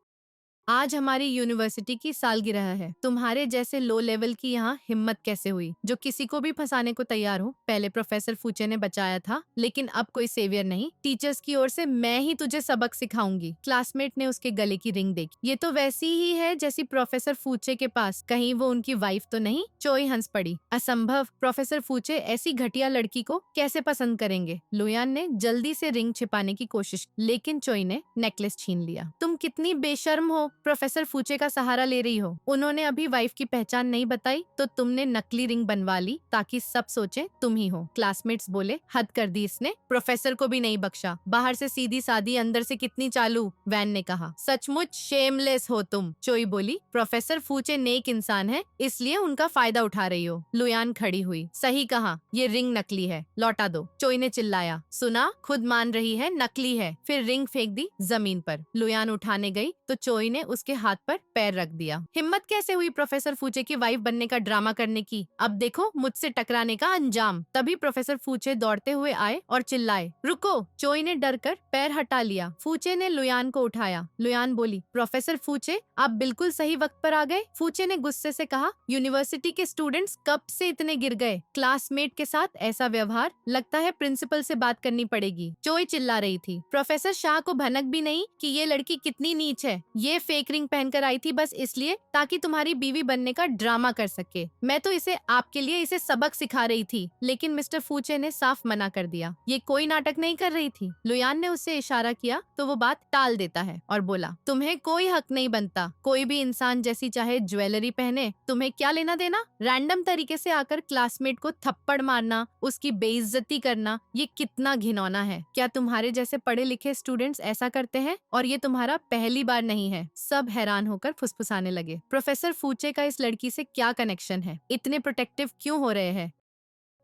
A: आज हमारी यूनिवर्सिटी की सालगिरह है, तुम्हारे जैसे लो लेवल की यहाँ हिम्मत कैसे हुई, जो किसी को भी फंसाने को तैयार हो? पहले प्रोफेसर फूचे ने बचाया था, लेकिन अब कोई सेवियर नहीं, टीचर्स की ओर से मैं ही तुझे सबक सिखाऊंगी। क्लासमेट ने उसके गले की रिंग देखी, ये तो वैसी ही है जैसी प्रोफेसर फूचे के पास, कहीं वो उनकी वाइफ तो नहीं? चोई हंस पड़ी, असंभव, प्रोफेसर फूचे ऐसी घटिया लड़की को कैसे पसंद करेंगे? लुयान ने जल्दी से रिंग छिपाने की कोशिश, लेकिन चोई ने नेकलेस छीन लिया। तुम कितनी बेशर्म हो, प्रोफेसर फूचे का सहारा ले रही हो। उन्होंने अभी वाइफ की पहचान नहीं बताई तो तुमने नकली रिंग बनवा ली ताकि सब सोचे तुम ही हो। क्लासमेट्स बोले, हद कर दी इसने, प्रोफेसर को भी नहीं बख्शा, बाहर से सीधी सादी, अंदर से कितनी चालू। वैन ने कहा, सचमुच शेमलेस हो तुम। चोई बोली, प्रोफेसर फूचे नेक इंसान है, इसलिए उनका फायदा उठा रही हो। लुयान खड़ी हुई, सही कहा, ये रिंग नकली है, लौटा दो। चोई ने चिल्लाया, सुना, खुद मान रही है नकली है। फिर रिंग फेंक दी जमीन पर। लुयान उठाने गई तो चोई ने उसके हाथ पर पैर रख दिया। हिम्मत कैसे हुई प्रोफेसर फूचे की वाइफ बनने का ड्रामा करने की? अब देखो मुझसे टकराने का अंजाम। तभी प्रोफेसर फूचे दौड़ते हुए आए और चिल्लाए, रुको। चोई ने डर कर पैर हटा लिया। फूचे ने लुयान को उठाया। लुयान बोली, प्रोफेसर फूचे आप बिल्कुल सही वक्त पर आ गए। फूचे ने गुस्से से कहा, यूनिवर्सिटी के स्टूडेंट्स कब से इतने गिर गए? क्लासमेट के साथ ऐसा व्यवहार, लगता है प्रिंसिपल से बात करनी पड़ेगी। चोई चिल्ला रही थी, प्रोफेसर शाह को भनक भी नहीं कि ये लड़की कितनी नीच है, ये फेक रिंग पहनकर आई थी बस इसलिए ताकि तुम्हारी बीवी बनने का ड्रामा कर सके। मैं तो इसे आपके लिए इसे सबक सिखा रही थी। लेकिन मिस्टर फूचे ने साफ मना कर दिया, ये कोई नाटक नहीं कर रही थी। लुयान ने उससे इशारा किया तो वो बात टाल देता है और बोला, तुम्हें कोई हक नहीं बनता, कोई भी इंसान जैसी चाहे ज्वेलरी पहने, तुम्हें क्या लेना देना? रैंडम तरीके से आकर क्लासमेट को थप्पड़ मारना, उसकी बेइज्जती करना, ये कितना घिनौना है। क्या तुम्हारे जैसे पढ़े लिखे स्टूडेंट्स ऐसा करते हैं? और ये तुम्हारा पहली बार नहीं है। सब हैरान होकर फुसफुसाने लगे, प्रोफेसर फूचे का इस लड़की से क्या कनेक्शन है? इतने प्रोटेक्टिव क्यों हो रहे हैं?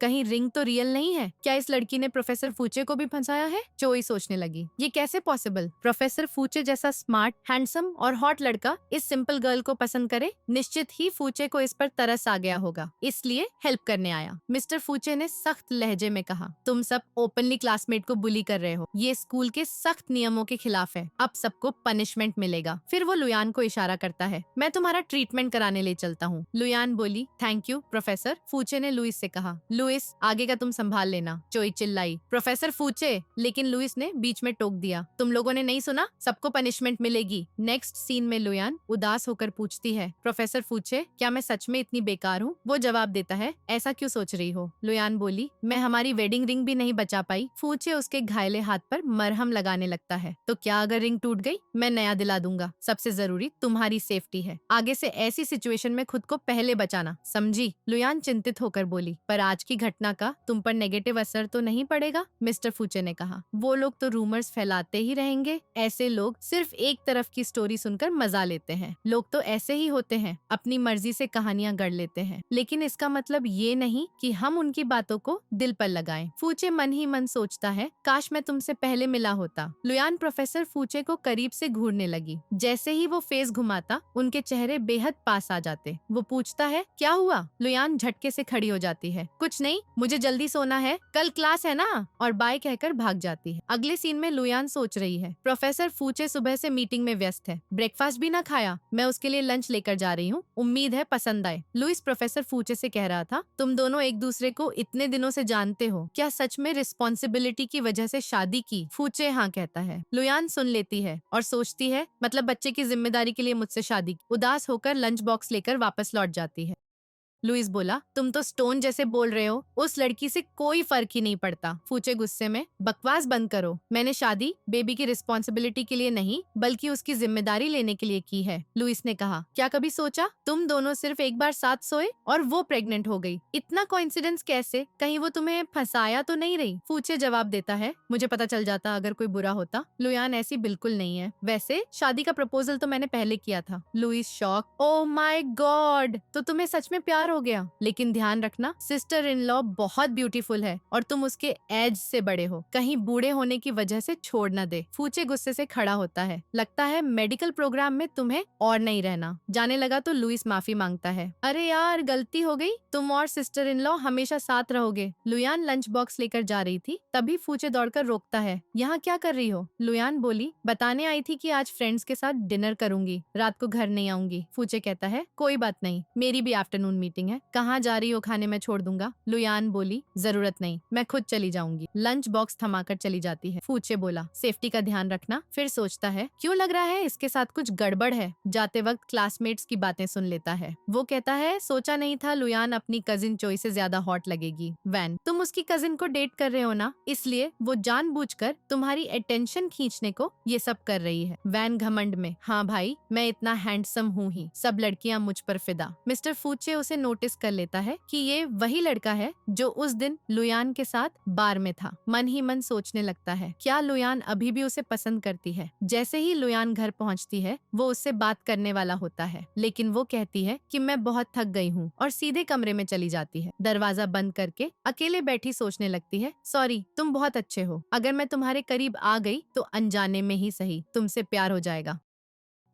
A: कहीं रिंग तो रियल नहीं है? क्या इस लड़की ने प्रोफेसर फूचे को भी फंसाया है? चोई सोचने लगी, ये कैसे पॉसिबल? प्रोफेसर फूचे जैसा स्मार्ट, हैंडसम और हॉट लड़का इस सिंपल गर्ल को पसंद करे? निश्चित ही फूचे को इस पर तरस आ गया होगा, इसलिए हेल्प करने आया। मिस्टर फूचे ने सख्त लहजे में कहा, तुम सब ओपनली क्लासमेट को बुली कर रहे हो, ये स्कूल के सख्त नियमों के खिलाफ है, अब सबको पनिशमेंट मिलेगा। फिर वो लुयान को इशारा करता है, मैं तुम्हारा ट्रीटमेंट कराने ले चलता हूँ। लुयान बोली, थैंक यू प्रोफेसर। फूचे ने लुइस से कहा, लुइस आगे का तुम संभाल लेना। चोई चिल्लाई, प्रोफेसर फूचे, लेकिन लुइस ने बीच में टोक दिया, तुम लोगों ने नहीं सुना, सबको पनिशमेंट मिलेगी। नेक्स्ट सीन में लुयान उदास होकर पूछती है, प्रोफेसर फूचे, क्या मैं सच में इतनी बेकार हूँ? वो जवाब देता है, ऐसा क्यों सोच रही हो? लुयान बोली, मैं हमारी वेडिंग रिंग भी नहीं बचा पाई। फूचे उसके घायले हाथ पर मरहम लगाने लगता है, तो क्या अगर रिंग टूट गई? मैं नया दिला दूंगा। सबसे जरूरी तुम्हारी सेफ्टी है, आगे से ऐसी सिचुएशन में खुद को पहले बचाना, समझी? लुयान चिंतित होकर बोली, पर आज की घटना का तुम पर नेगेटिव असर तो नहीं पड़ेगा? मिस्टर फूचे ने कहा, वो लोग तो रूमर्स फैलाते ही रहेंगे, ऐसे लोग सिर्फ एक तरफ की स्टोरी सुनकर मजा लेते हैं। लोग तो ऐसे ही होते हैं, अपनी मर्जी से कहानियां गढ़ लेते हैं, लेकिन इसका मतलब ये नहीं कि हम उनकी बातों को दिल पर लगाएं। फूचे मन ही मन सोचता है, काश मैं तुमसे पहले मिला होता। लुयान प्रोफेसर फूचे को करीब से घूरने लगी, जैसे ही वो फेस घुमाता उनके चेहरे बेहद पास आ जाते। वो पूछता है, क्या हुआ? लुयान झटके से खड़ी हो जाती है, कुछ नहीं, मुझे जल्दी सोना है, कल क्लास है ना, और बाय कहकर भाग जाती है। अगले सीन में लुयान सोच रही है, प्रोफेसर फूचे सुबह से मीटिंग में व्यस्त है, ब्रेकफास्ट भी ना खाया, मैं उसके लिए लंच लेकर जा रही हूँ, उम्मीद है पसंद आए। लुइस प्रोफेसर फूचे से कह रहा था, तुम दोनों एक दूसरे को इतने दिनों से जानते हो, क्या सच में रिस्पॉन्सिबिलिटी की वजह से शादी की? फूचे हाँ कहता है। लुयान सुन लेती है और सोचती है, मतलब बच्चे की जिम्मेदारी के लिए मुझसे शादी की। उदास होकर लंच बॉक्स लेकर वापस लौट जाती है। लुइस बोला, तुम तो स्टोन जैसे बोल रहे हो, उस लड़की से कोई फर्क ही नहीं पड़ता। फूचे गुस्से में, बकवास बंद करो, मैंने शादी बेबी की रिस्पॉन्सिबिलिटी के लिए नहीं बल्कि उसकी जिम्मेदारी लेने के लिए की है। लुइस ने कहा, क्या कभी सोचा तुम दोनों सिर्फ एक बार साथ सोए और वो प्रेग्नेंट हो गई? इतना कोइंसिडेंस कैसे? कहीं वो तुम्हें फंसाया तो नहीं रही? फूचे जवाब देता है, मुझे पता चल जाता अगर कोई बुरा होता। लुयान ऐसी बिल्कुल नहीं है, वैसे शादी का प्रपोजल तो मैंने पहले किया था। लुइस शॉक, ओह माय गॉड, तो तुम्हें सच में प्यार हो गया? लेकिन ध्यान रखना, सिस्टर इन लॉ बहुत ब्यूटीफुल है और तुम उसके एज से बड़े हो, कहीं बूढ़े होने की वजह से छोड़ न दे। फूचे गुस्से से खड़ा होता है, लगता है मेडिकल प्रोग्राम में तुम्हें और नहीं रहना। जाने लगा तो लुइस माफी मांगता है, अरे यार गलती हो गई, तुम और सिस्टर इन लॉ हमेशा साथ रहोगे। लुयान लंच बॉक्स लेकर जा रही थी, तभी फूचे दौड़कर रोकता है, यहाँ क्या कर रही हो? लुयान बोली, बताने आई थी कि आज फ्रेंड्स के साथ डिनर करूंगी, रात को घर नहीं आऊंगी। फूचे कहता है, कोई बात नहीं, मेरी भी आफ्टरनून मीटिंग है, कहाँ जा रही हो? खाने में छोड़ दूंगा। लुयान बोली, जरूरत नहीं, मैं खुद चली जाऊंगी। लंच बॉक्स थमाकर चली जाती है। फूचे बोला, सेफ्टी का ध्यान रखना। फिर सोचता है, क्यों लग रहा है इसके साथ कुछ गड़बड़ है। जाते वक्त क्लासमेट्स की बातें सुन लेता है। वो कहता है, सोचा नहीं था लुयान अपनी कजिन चोई से ज्यादा हॉट लगेगी। वैन, तुम उसकी कजिन को डेट कर रहे हो ना, इसलिए वो जानबूझकर तुम्हारी अटेंशन खींचने को ये सब कर रही है। वैन घमंड में, हाँ भाई, मैं इतना हैंडसम हूँ ही, सब लड़कियां मुझ पर फिदा। मिस्टर फूचे उसे नोटिस कर लेता है कि ये वही लड़का है जो उस दिन लुयान के साथ बार में था। मन ही मन सोचने लगता है, क्या लुयान अभी भी उसे पसंद करती है? जैसे ही लुयान घर पहुंचती है, वो उससे बात करने वाला होता है, लेकिन वो कहती है कि मैं बहुत थक गई हूँ और सीधे कमरे में चली जाती है। दरवाजा बंद करके अकेले बैठी सोचने लगती है, सॉरी, तुम बहुत अच्छे हो, अगर मैं तुम्हारे करीब आ गई तो अनजाने में ही सही तुमसे प्यार हो जाएगा।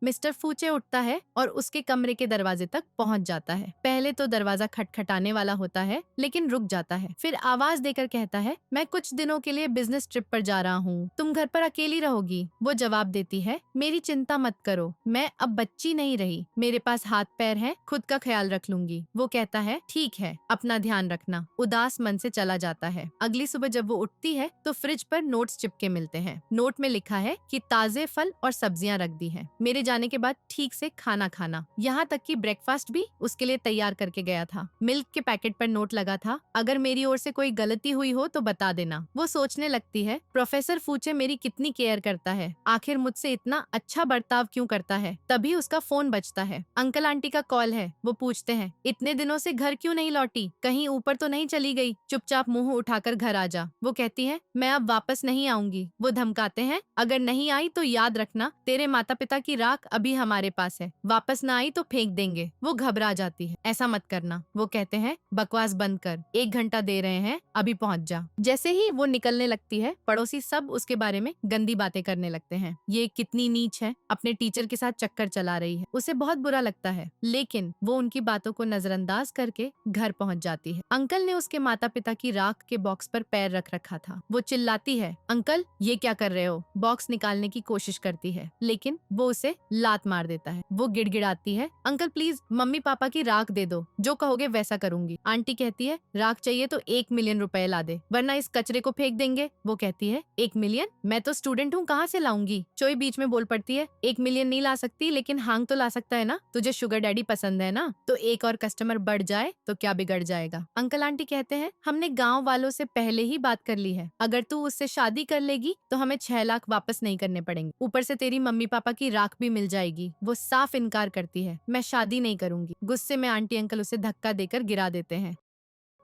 A: मिस्टर फूचे उठता है और उसके कमरे के दरवाजे तक पहुंच जाता है। पहले तो दरवाजा खटखटाने वाला होता है, लेकिन रुक जाता है। फिर आवाज देकर कहता है, मैं कुछ दिनों के लिए बिजनेस ट्रिप पर जा रहा हूँ, तुम घर पर अकेली रहोगी? वो जवाब देती है, मेरी चिंता मत करो, मैं अब बच्ची नहीं रही, मेरे पास हाथ पैर है, खुद का ख्याल रख लूंगी। वो कहता है, ठीक है, अपना ध्यान रखना। उदास मन से चला जाता है। अगली सुबह जब वो उठती है तो फ्रिज पर नोट्स चिपके मिलते हैं। नोट में लिखा है कि ताजे फल और सब्जियां रख दी है, मेरे जाने के बाद ठीक से खाना खाना, यहाँ तक कि ब्रेकफास्ट भी उसके लिए तैयार करके गया था। मिल्क के पैकेट पर नोट लगा था, अगर मेरी ओर से कोई गलती हुई हो तो बता देना। वो सोचने लगती है, प्रोफेसर फूचे मेरी कितनी केयर करता है, आखिर मुझसे इतना अच्छा बर्ताव क्यों करता है। तभी उसका फोन बजता है, अंकल आंटी का कॉल है। वो पूछते हैं, इतने दिनों से घर क्यों नहीं लौटी, कहीं ऊपर तो नहीं चली गई, चुपचाप मुंह उठाकर घर आ जा। वो कहती है, मैं अब वापस नहीं आऊंगी। वो धमकाते हैं, अगर नहीं आई तो याद रखना तेरे माता पिता की राह राख अभी हमारे पास है, वापस ना आई तो फेंक देंगे। वो घबरा जाती है, ऐसा मत करना। वो कहते हैं बकवास बंद कर, 1 घंटा दे रहे हैं, अभी पहुंच जा। जैसे ही वो निकलने लगती है, पड़ोसी सब उसके बारे में गंदी बातें करने लगते हैं। ये कितनी नीच है, अपने टीचर के साथ चक्कर चला रही है। उसे बहुत बुरा लगता है, लेकिन वो उनकी बातों को नजरअंदाज करके घर पहुंच जाती है। अंकल ने उसके माता पिता की राख के बॉक्स पर पैर रख रखा था। वो चिल्लाती है, अंकल ये क्या कर रहे हो? बॉक्स निकालने की कोशिश करती है, लेकिन वो उसे लात मार देता है। वो गिड़गिड़ाती है, अंकल प्लीज मम्मी पापा की राख दे दो, जो कहोगे वैसा करूंगी। आंटी कहती है, राख चाहिए तो 1 मिलियन रुपए ला दे, वरना इस कचरे को फेंक देंगे। वो कहती है, 1 मिलियन? मैं तो स्टूडेंट हूँ, कहाँ से लाऊंगी? चोई बीच में बोल पड़ती है, 1 मिलियन नहीं ला सकती, लेकिन हांग तो ला सकता है ना? तुझे शुगर डैडी पसंद है ना? तो एक और कस्टमर बढ़ जाए तो क्या बिगड़ जाएगा? अंकल आंटी कहते हैं, हमने गाँव वालों से पहले ही बात कर ली है, अगर तू उससे शादी कर लेगी तो हमें 6 लाख वापस नहीं करने पड़ेंगे, ऊपर से तेरी मम्मी पापा की राख भी मिल जाएगी। वो साफ इनकार करती है, मैं शादी नहीं करूंगी। गुस्से में आंटी अंकल उसे धक्का देकर गिरा देते हैं।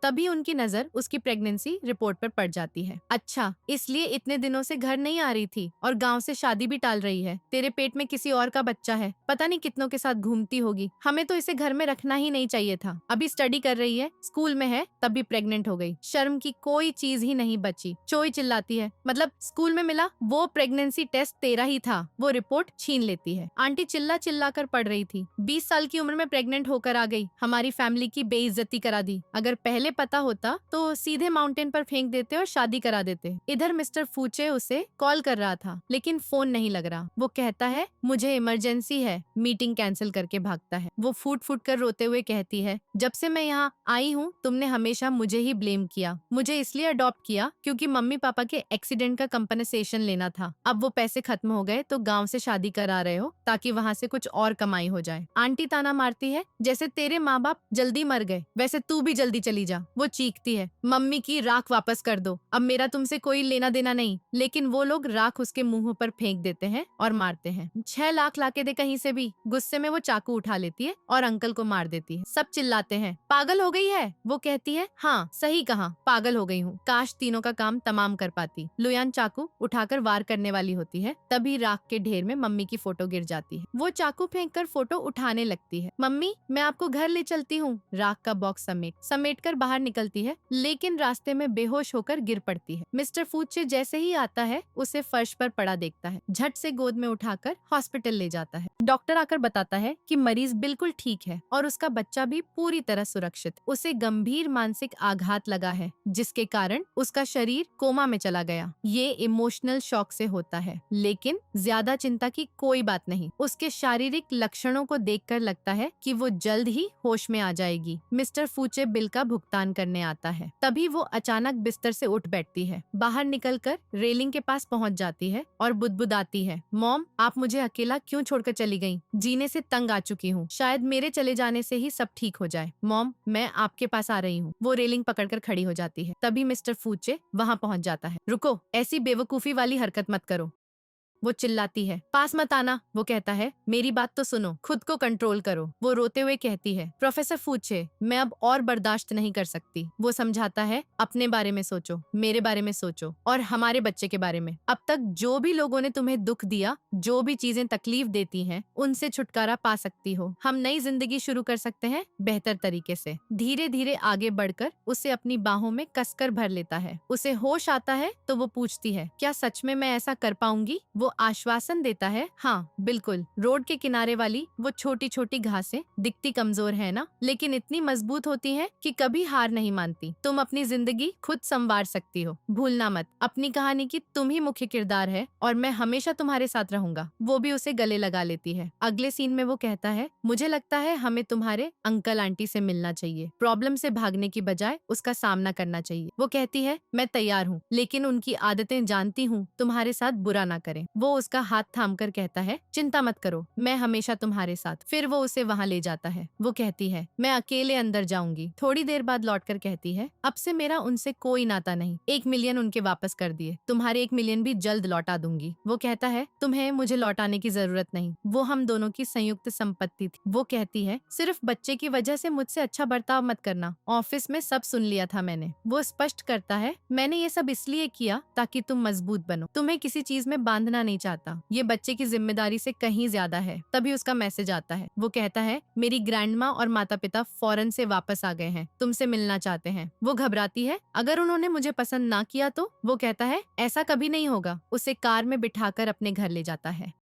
A: तभी उनकी नजर उसकी प्रेगनेंसी रिपोर्ट पर पड़ जाती है। अच्छा, इसलिए इतने दिनों से घर नहीं आ रही थी और गांव से शादी भी टाल रही है। तेरे पेट में किसी और का बच्चा है, पता नहीं कितनों के साथ घूमती होगी। हमें तो इसे घर में रखना ही नहीं चाहिए था। अभी स्टडी कर रही है, स्कूल में है, तब भी प्रेग्नेंट हो गई। शर्म की कोई चीज ही नहीं बची। चोई चिल्लाती है, मतलब स्कूल में मिला वो प्रेगनेंसी टेस्ट तेरा ही था। वो रिपोर्ट छीन लेती है। आंटी चिल्ला चिल्ला कर पढ़ रही थी, 20 साल की उम्र में प्रेग्नेंट होकर आ गई, हमारी फैमिली की बेइज्जती करा दी। अगर पहले पता होता तो सीधे माउंटेन पर फेंक देते और शादी करा देते। इधर मिस्टर फूचे उसे कॉल कर रहा था, लेकिन फोन नहीं लग रहा। वो कहता है, मुझे इमरजेंसी है, मीटिंग कैंसिल करके भागता है। वो फूट फूट कर रोते हुए कहती है, जब से मैं यहाँ आई हूँ तुमने हमेशा मुझे ही ब्लेम किया। मुझे इसलिए अडॉप्ट किया क्योंकि मम्मी पापा के एक्सीडेंट का कंपनसेशन लेना था। अब वो पैसे खत्म हो गए तो गाँव से शादी करा रहे हो ताकि वहाँ से कुछ और कमाई हो जाए। आंटी ताना मारती है, जैसे तेरे माँ बाप जल्दी मर गए वैसे तू भी जल्दी चली जा। वो चीखती है, मम्मी की राख वापस कर दो, अब मेरा तुमसे कोई लेना देना नहीं। लेकिन वो लोग राख उसके मुंह पर फेंक देते हैं और मारते हैं। 6 लाख लाके दे कहीं से भी। गुस्से में वो चाकू उठा लेती है और अंकल को मार देती है। सब चिल्लाते हैं, पागल हो गई है? वो कहती है, हाँ सही कहा, पागल हो गई हूँ। काश तीनों का काम तमाम कर पाती। लुयान चाकू उठाकर वार करने वाली होती है, तभी राख के ढेर में मम्मी की फोटो गिर जाती है। वो चाकू फेंक कर फोटो उठाने लगती है। मम्मी मैं आपको घर ले चलती हूँ। राख का बॉक्स समेट कर बाहर निकलती है, लेकिन रास्ते में बेहोश होकर गिर पड़ती है। मिस्टर फूचे जैसे ही आता है उसे फर्श पर पड़ा देखता है, झट से गोद में उठाकर हॉस्पिटल ले जाता है। डॉक्टर आकर बताता है कि मरीज बिल्कुल ठीक है और उसका बच्चा भी पूरी तरह सुरक्षित। उसे गंभीर मानसिक आघात लगा है, जिसके कारण उसका शरीर कोमा में चला गया। ये इमोशनल शॉक से होता है, लेकिन ज्यादा चिंता की कोई बात नहीं। उसके शारीरिक लक्षणों को देखकर लगता है कि वो जल्द ही होश में आ जाएगी। मिस्टर फूचे बिल का भुगतान करने आता है। तभी वो अचानक बिस्तर से उठ बैठती है, बाहर निकलकर रेलिंग के पास पहुंच जाती है और बुदबुदाती है, मॉम आप मुझे अकेला क्यों छोड़कर चली गईं? जीने से तंग आ चुकी हूँ, शायद मेरे चले जाने से ही सब ठीक हो जाए। मॉम मैं आपके पास आ रही हूँ। वो रेलिंग पकड़कर खड़ी हो जाती है। तभी मिस्टर फूचे वहाँ पहुँच जाता है। रुको, ऐसी बेवकूफी वाली हरकत मत करो। वो चिल्लाती है, पास मत आना। वो कहता है, मेरी बात तो सुनो, खुद को कंट्रोल करो। वो रोते हुए कहती है, प्रोफेसर फूचे मैं अब और बर्दाश्त नहीं कर सकती। वो समझाता है, अपने बारे में सोचो, मेरे बारे में सोचो और हमारे बच्चे के बारे में। अब तक जो भी लोगों ने तुम्हें दुख दिया, जो भी चीजें तकलीफ देती हैं, उनसे छुटकारा पा सकती हो। हम नई जिंदगी शुरू कर सकते हैं बेहतर तरीके से। धीरे धीरे आगे बढ़कर उसे अपनी बाहों में कसकर भर लेता है। उसे होश आता है तो वो पूछती है, क्या सच में मैं ऐसा कर पाऊंगी? वो आश्वासन देता है, हाँ बिल्कुल। रोड के किनारे वाली वो छोटी छोटी घासें दिखती कमजोर है ना, लेकिन इतनी मजबूत होती हैं कि कभी हार नहीं मानती। तुम अपनी जिंदगी खुद संवार सकती हो। भूलना मत, अपनी कहानी की तुम ही मुख्य किरदार है और मैं हमेशा तुम्हारे साथ रहूंगा। वो भी उसे गले लगा लेती है। अगले सीन में वो कहता है, मुझे लगता है हमें तुम्हारे अंकल आंटी से मिलना चाहिए। प्रॉब्लम से भागने की बजाय उसका सामना करना चाहिए। वो कहती है, मैं तैयार हूँ, लेकिन उनकी आदतें जानती हूँ, तुम्हारे साथ बुरा ना करें। वो उसका हाथ थामकर कहता है, चिंता मत करो, मैं हमेशा तुम्हारे साथ। फिर वो उसे वहाँ ले जाता है। वो कहती है, मैं अकेले अंदर जाऊंगी। थोड़ी देर बाद लौटकर कहती है, अब से मेरा उनसे कोई नाता नहीं। 1 मिलियन उनके वापस कर दिए, तुम्हारे 1 मिलियन भी जल्द लौटा दूंगी। वो कहता है, तुम्हें मुझे लौटाने की जरूरत नहीं, वो हम दोनों की संयुक्त संपत्ति थी। वो कहती है, सिर्फ बच्चे की वजह से मुझसे अच्छा बर्ताव मत करना, ऑफिस में सब सुन लिया था मैंने। वो स्पष्ट करता है, मैंने ये सब इसलिए किया ताकि तुम मजबूत बनो, तुम्हें किसी चीज में बांधना नहीं नहीं चाहता, ये बच्चे की जिम्मेदारी से कहीं ज्यादा है। तभी उसका मैसेज आता है। वो कहता है मेरी ग्रैंडमा और माता पिता फौरन से वापस आ गए हैं, तुमसे मिलना चाहते हैं। वो घबराती है, अगर उन्होंने मुझे पसंद ना किया तो? वो कहता है ऐसा कभी नहीं होगा। उसे कार में बिठाकर अपने घर ले जाता है।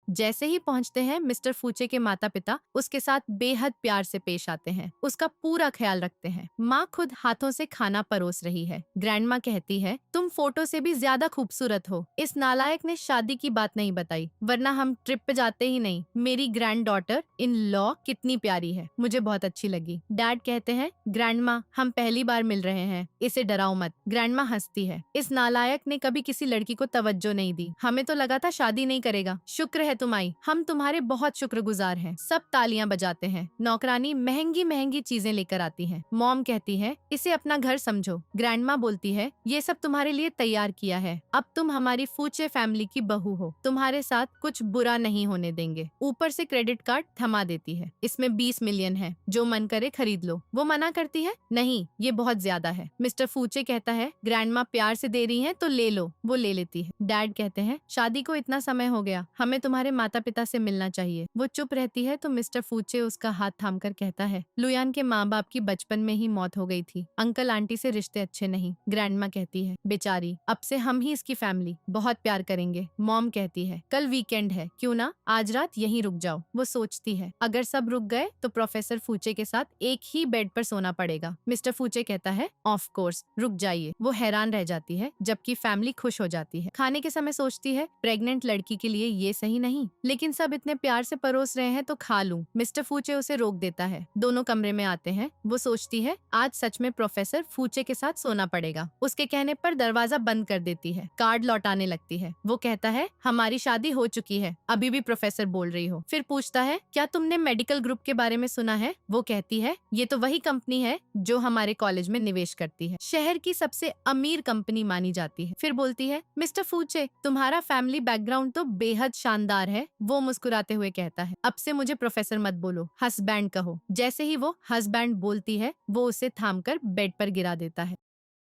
A: जैसे ही पहुंचते हैं, मिस्टर फूचे के माता पिता उसके साथ बेहद प्यार से पेश आते हैं, उसका पूरा ख्याल रखते हैं। माँ खुद हाथों से खाना परोस रही है। ग्रैंडमा कहती है तुम फोटो से भी ज्यादा खूबसूरत हो। इस नालायक ने शादी की बात नहीं बताई, वरना हम ट्रिप पे जाते ही नहीं। मेरी ग्रैंड डॉटर इन लॉ कितनी प्यारी है, मुझे बहुत अच्छी लगी। डैड कहते हैं ग्रैंडमा हम पहली बार मिल रहे हैं, इसे डराओ मत। ग्रैंडमा हंसती है, इस नालायक ने कभी किसी लड़की को तवज्जो नहीं दी, हमें तो लगा था शादी नहीं करेगा। शुक्र है तुम आई, हम तुम्हारे बहुत शुक्रगुजार हैं। सब तालियां बजाते हैं। नौकरानी महंगी महंगी चीजें लेकर आती है। मॉम कहती है इसे अपना घर समझो। ग्रैंडमा बोलती है ये सब तुम्हारे लिए तैयार किया है, अब तुम हमारी फूचे फैमिली की बहू हो, तुम्हारे साथ कुछ बुरा नहीं होने देंगे। ऊपर से क्रेडिट कार्ड थमा देती है, इसमें 20 मिलियन है, जो मन करे खरीद लो। वो मना करती है नहीं ये बहुत ज्यादा है। मिस्टर फूचे कहता है ग्रैंडमा प्यार से दे रही है तो ले लो। वो ले लेती है। डैड कहते हैं शादी को इतना समय हो गया, हमें तुम्हारे माता पिता से मिलना चाहिए। वो चुप रहती है तो मिस्टर फूचे उसका हाथ थामकर कहता है लुयान के माँ बाप की बचपन में ही मौत हो गई थी, अंकल आंटी से रिश्ते अच्छे नहीं। ग्रैंडमा कहती है बेचारी, अब से हम ही इसकी फैमिली बहुत प्यार करेंगे। मॉम कहती है कल वीकेंड है, क्यों ना आज रात यहीं रुक जाओ। वो सोचती है अगर सब रुक गए तो प्रोफेसर फूचे के साथ एक ही बेड पर सोना पड़ेगा। मिस्टर फूचे कहता है ऑफ कोर्स रुक जाइए। वो हैरान रह जाती है, जबकि फैमिली खुश हो जाती है। खाने के समय सोचती है प्रेग्नेंट लड़की के लिए ये सही नहीं, लेकिन सब इतने प्यार से परोस रहे हैं तो खा लूं। मिस्टर फूचे उसे रोक देता है। दोनों कमरे में आते हैं। वो सोचती है आज सच में प्रोफेसर फूचे के साथ सोना पड़ेगा। उसके कहने पर दरवाजा बंद कर देती है। कार्ड लौटाने लगती है। वो कहता है हमारी शादी हो चुकी है, अभी भी प्रोफेसर बोल रही हो। फिर पूछता है क्या तुमने मेडिकल ग्रुप के बारे में सुना है? वो कहती है ये तो वही कंपनी है जो हमारे कॉलेज में निवेश करती है, शहर की सबसे अमीर कंपनी मानी जाती है। फिर बोलती है मिस्टर फूचे तुम्हारा फैमिली बैकग्राउंड तो बेहद शानदार है। वो मुस्कुराते हुए कहता है अब से मुझे प्रोफेसर मत बोलो, हस्बैंड कहो। जैसे ही वो हस्बैंड बोलती है वो उसे थामकर बेड पर गिरा देता है।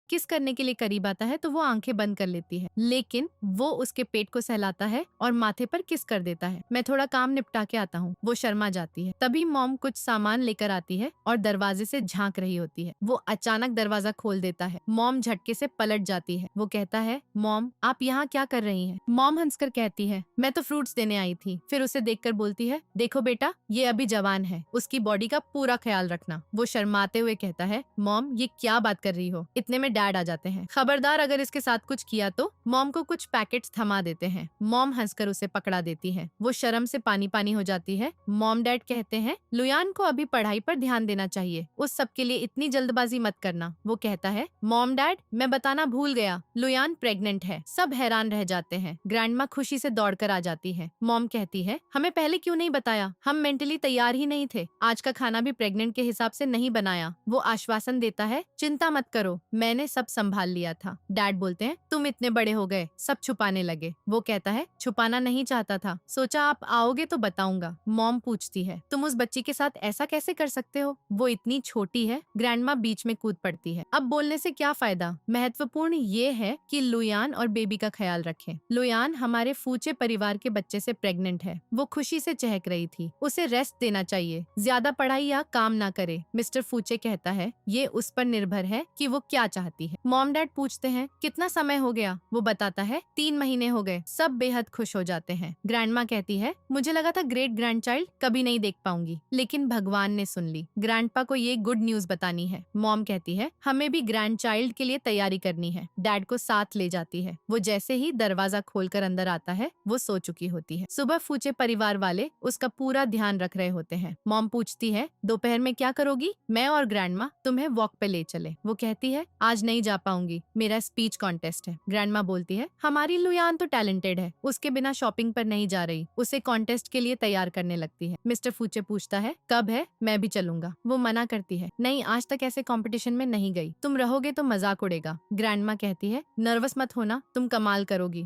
A: किस करने के लिए करीब आता है तो वो आंखें बंद कर लेती है, लेकिन वो उसके पेट को सहलाता है और माथे पर किस कर देता है। मैं थोड़ा काम निपटा के आता हूँ। वो शर्मा जाती है। तभी मॉम कुछ सामान लेकर आती है और दरवाजे से झांक रही होती है। वो अचानक दरवाजा खोल देता है। मॉम झटके से पलट जाती है। वो कहता है मॉम आप यहाँ क्या कर रही हैं? मॉम हंसकर कहती है मैं तो फ्रूट्स देने आई थी। फिर उसे देखकर बोलती है देखो बेटा ये अभी जवान है, उसकी बॉडी का पूरा ख्याल रखना। वो शर्माते हुए कहता है मॉम ये क्या बात कर रही हो? इतने में डैड आ जाते हैं। खबरदार अगर इसके साथ कुछ किया तो। मॉम को कुछ पैकेट्स थमा देते हैं। मॉम हंसकर उसे पकड़ा देती है। वो शर्म से पानी पानी हो जाती है। मॉम डैड कहते हैं लुयान को अभी पढ़ाई पर ध्यान देना चाहिए, उस सब के लिए इतनी जल्दबाजी मत करना। वो कहता है मॉम डैड मैं बताना भूल गया, लुयान प्रेग्नेंट है। सब हैरान रह जाते हैं। ग्रैंडमा खुशी से दौड़कर आ जाती है। मॉम कहती है हमें पहले क्यों नहीं बताया, हम मेंटली तैयार ही नहीं थे। आज का खाना भी प्रेग्नेंट के हिसाब से नहीं बनाया। वो आश्वासन देता है चिंता मत करो, मैंने सब संभाल लिया था। डैड बोलते हैं तुम इतने बड़े हो गए, सब छुपाने लगे। वो कहता है छुपाना नहीं चाहता था, सोचा आप आओगे तो बताऊंगा। मॉम पूछती है तुम उस बच्ची के साथ ऐसा कैसे कर सकते हो, वो इतनी छोटी है। ग्रैंडमा बीच में कूद पड़ती है। अब बोलने से क्या फायदा, महत्वपूर्ण ये है कि लुयान और बेबी का ख्याल रखें। लुयान हमारे फूचे परिवार के बच्चे से प्रेग्नेंट है। वो खुशी से चहक रही थी, उसे रेस्ट देना चाहिए, ज्यादा पढ़ाई या काम ना करे। मिस्टर फूचे कहता है ये उस पर निर्भर है कि वो क्या चाहती है। मॉम डैड पूछते हैं कितना समय हो गया? वो बताता है 3 महीने हो गए। सब बेहद खुश हो जाते हैं। ग्रैंडमा कहती है मुझे लगा था ग्रेट ग्रैंड चाइल्ड कभी नहीं देख पाऊंगी, लेकिन भगवान ने सुन ली। ग्रैंडपा को ये गुड न्यूज बतानी है। मॉम कहती है हमें भी ग्रैंड चाइल्ड के लिए तैयारी करनी है। डैड को साथ ले जाती है। वो जैसे ही दरवाजा खोलकर अंदर आता है वो सो चुकी होती है। सुबह फूचे परिवार वाले उसका पूरा ध्यान रख रहे होते हैं। मॉम पूछती है दोपहर में क्या करोगी? मैं और ग्रैंडमा तुम्हें वॉक पे ले चले। वो कहती है आज नहीं जा पाऊंगी, मेरा स्पीच कॉन्टेस्ट है। ग्रैंडमा बोलती है हमारी लुयान तो टैलेंटेड है, उसके बिना शॉपिंग पर नहीं जा रही। उसे कॉन्टेस्ट के लिए तैयार करने लगती है। मिस्टर फूचे पूछता है कब है? मैं भी चलूंगा। वो मना करती है नहीं आज तक ऐसे कंपटीशन में नहीं गई, तुम रहोगे तो मजाक उड़ेगा। ग्रैंडमा कहती है नर्वस मत होना, तुम कमाल करोगी।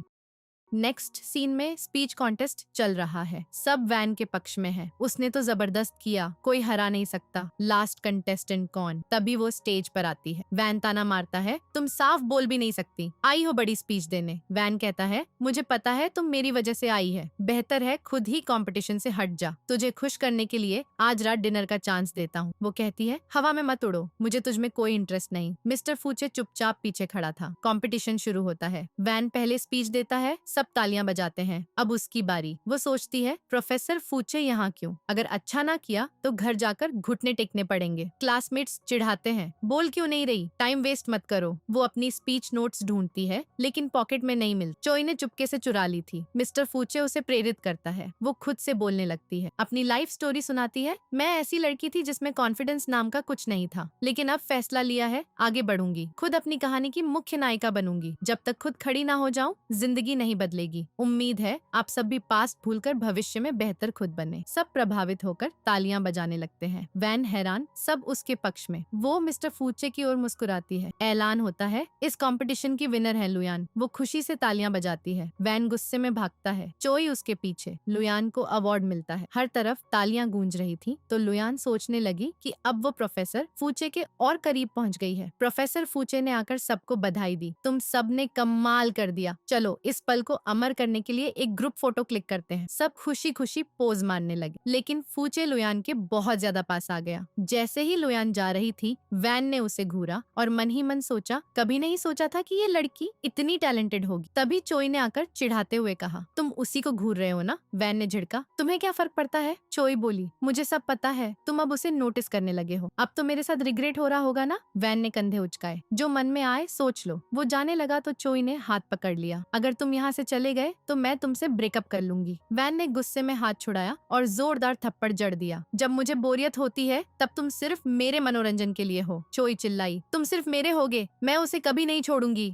A: नेक्स्ट सीन में स्पीच कॉन्टेस्ट चल रहा है। सब वैन के पक्ष में है। उसने तो जबरदस्त किया, कोई हरा नहीं सकता। लास्ट कंटेस्टेंट कौन? तभी वो स्टेज पर आती है। वैन ताना मारता है, तुम साफ बोल भी नहीं सकती, आई हो बड़ी स्पीच देने। वैन कहता है, मुझे पता है तुम मेरी वजह से आई है, बेहतर है खुद ही कंपटीशन से हट जा। तुझे खुश करने के लिए आज रात डिनर का चांस देता हूँ। वो कहती है, हवा में मत उड़ो, मुझे तुझमें कोई इंटरेस्ट नहीं। मिस्टर फूचे चुपचाप पीछे खड़ा था। कंपटीशन शुरू होता है। वैन पहले स्पीच देता है, सब तालियां बजाते हैं। अब उसकी बारी। वो सोचती है, प्रोफेसर फूचे यहाँ क्यों? अगर अच्छा ना किया तो घर जाकर घुटने टेकने पड़ेंगे। क्लासमेट्स चिढ़ाते हैं, बोल क्यों नहीं रही, टाइम वेस्ट मत करो। वो अपनी स्पीच नोट्स ढूंढती है लेकिन पॉकेट में नहीं मिलती। चोई ने चुपके से चुरा ली थी। मिस्टर फूचे उसे प्रेरित करता है। वो खुद से बोलने लगती है, अपनी लाइफ स्टोरी सुनाती है। मैं ऐसी लड़की थी जिसमें कॉन्फिडेंस नाम का कुछ नहीं था, लेकिन अब फैसला लिया है, आगे बढ़ूंगी, खुद अपनी कहानी की मुख्य नायिका बनूंगी। जब तक खुद खड़ी ना हो जाऊं, जिंदगी नहीं बदलेगी। उम्मीद है आप सब भी पास्ट भूलकर भविष्य में बेहतर खुद बने। सब प्रभावित होकर तालियां बजाने लगते हैं। वैन हैरान, सब उसके पक्ष में। वो मिस्टर फूचे की ओर मुस्कुराती है। ऐलान होता है, इस कंपटीशन की विनर है लुयान। वो खुशी से तालियां बजाती है। वैन गुस्से में भागता है, चोई उसके पीछे। लुयान को अवार्ड मिलता है। हर तरफ तालियां गूंज रही थी तो लुयान सोचने लगी कि अब वो प्रोफेसर फूचे के और करीब पहुंच गई है। प्रोफेसर फूचे ने आकर सबको बधाई दी, तुम सबने कमाल कर दिया, चलो इस पल को अमर करने के लिए एक ग्रुप फोटो क्लिक करते हैं। सब खुशी खुशी पोज मारने लगे, लेकिन फूचे लुयान के बहुत ज्यादा पास आ गया। जैसे ही लुयान जा रही थी, वैन ने उसे घूरा और मन ही मन सोचा, कभी नहीं सोचा था कि ये लड़की इतनी टैलेंटेड होगी। तभी चोई ने आकर चिढ़ाते हुए कहा, तुम उसी को घूर रहे हो ना? वैन ने झिड़का, तुम्हें क्या फर्क पड़ता है? चोई बोली, मुझे सब पता है, तुम अब उसे नोटिस करने लगे हो। अब तो मेरे साथ रिग्रेट हो रहा होगा ना? वैन ने कंधे उचकाए, जो मन में आए सोच लो। वो जाने लगा तो चोई ने हाथ पकड़ लिया, अगर तुम यहाँ से चले गए तो मैं तुमसे ब्रेकअप कर लूंगी। वैन ने गुस्से में हाथ छुड़ाया और जोरदार थप्पड़ जड़ दिया। जब मुझे बोरियत होती है तब तुम सिर्फ मेरे मनोरंजन के लिए हो। चोई चिल्लाई, तुम सिर्फ मेरे होगे, मैं उसे कभी नहीं छोड़ूंगी।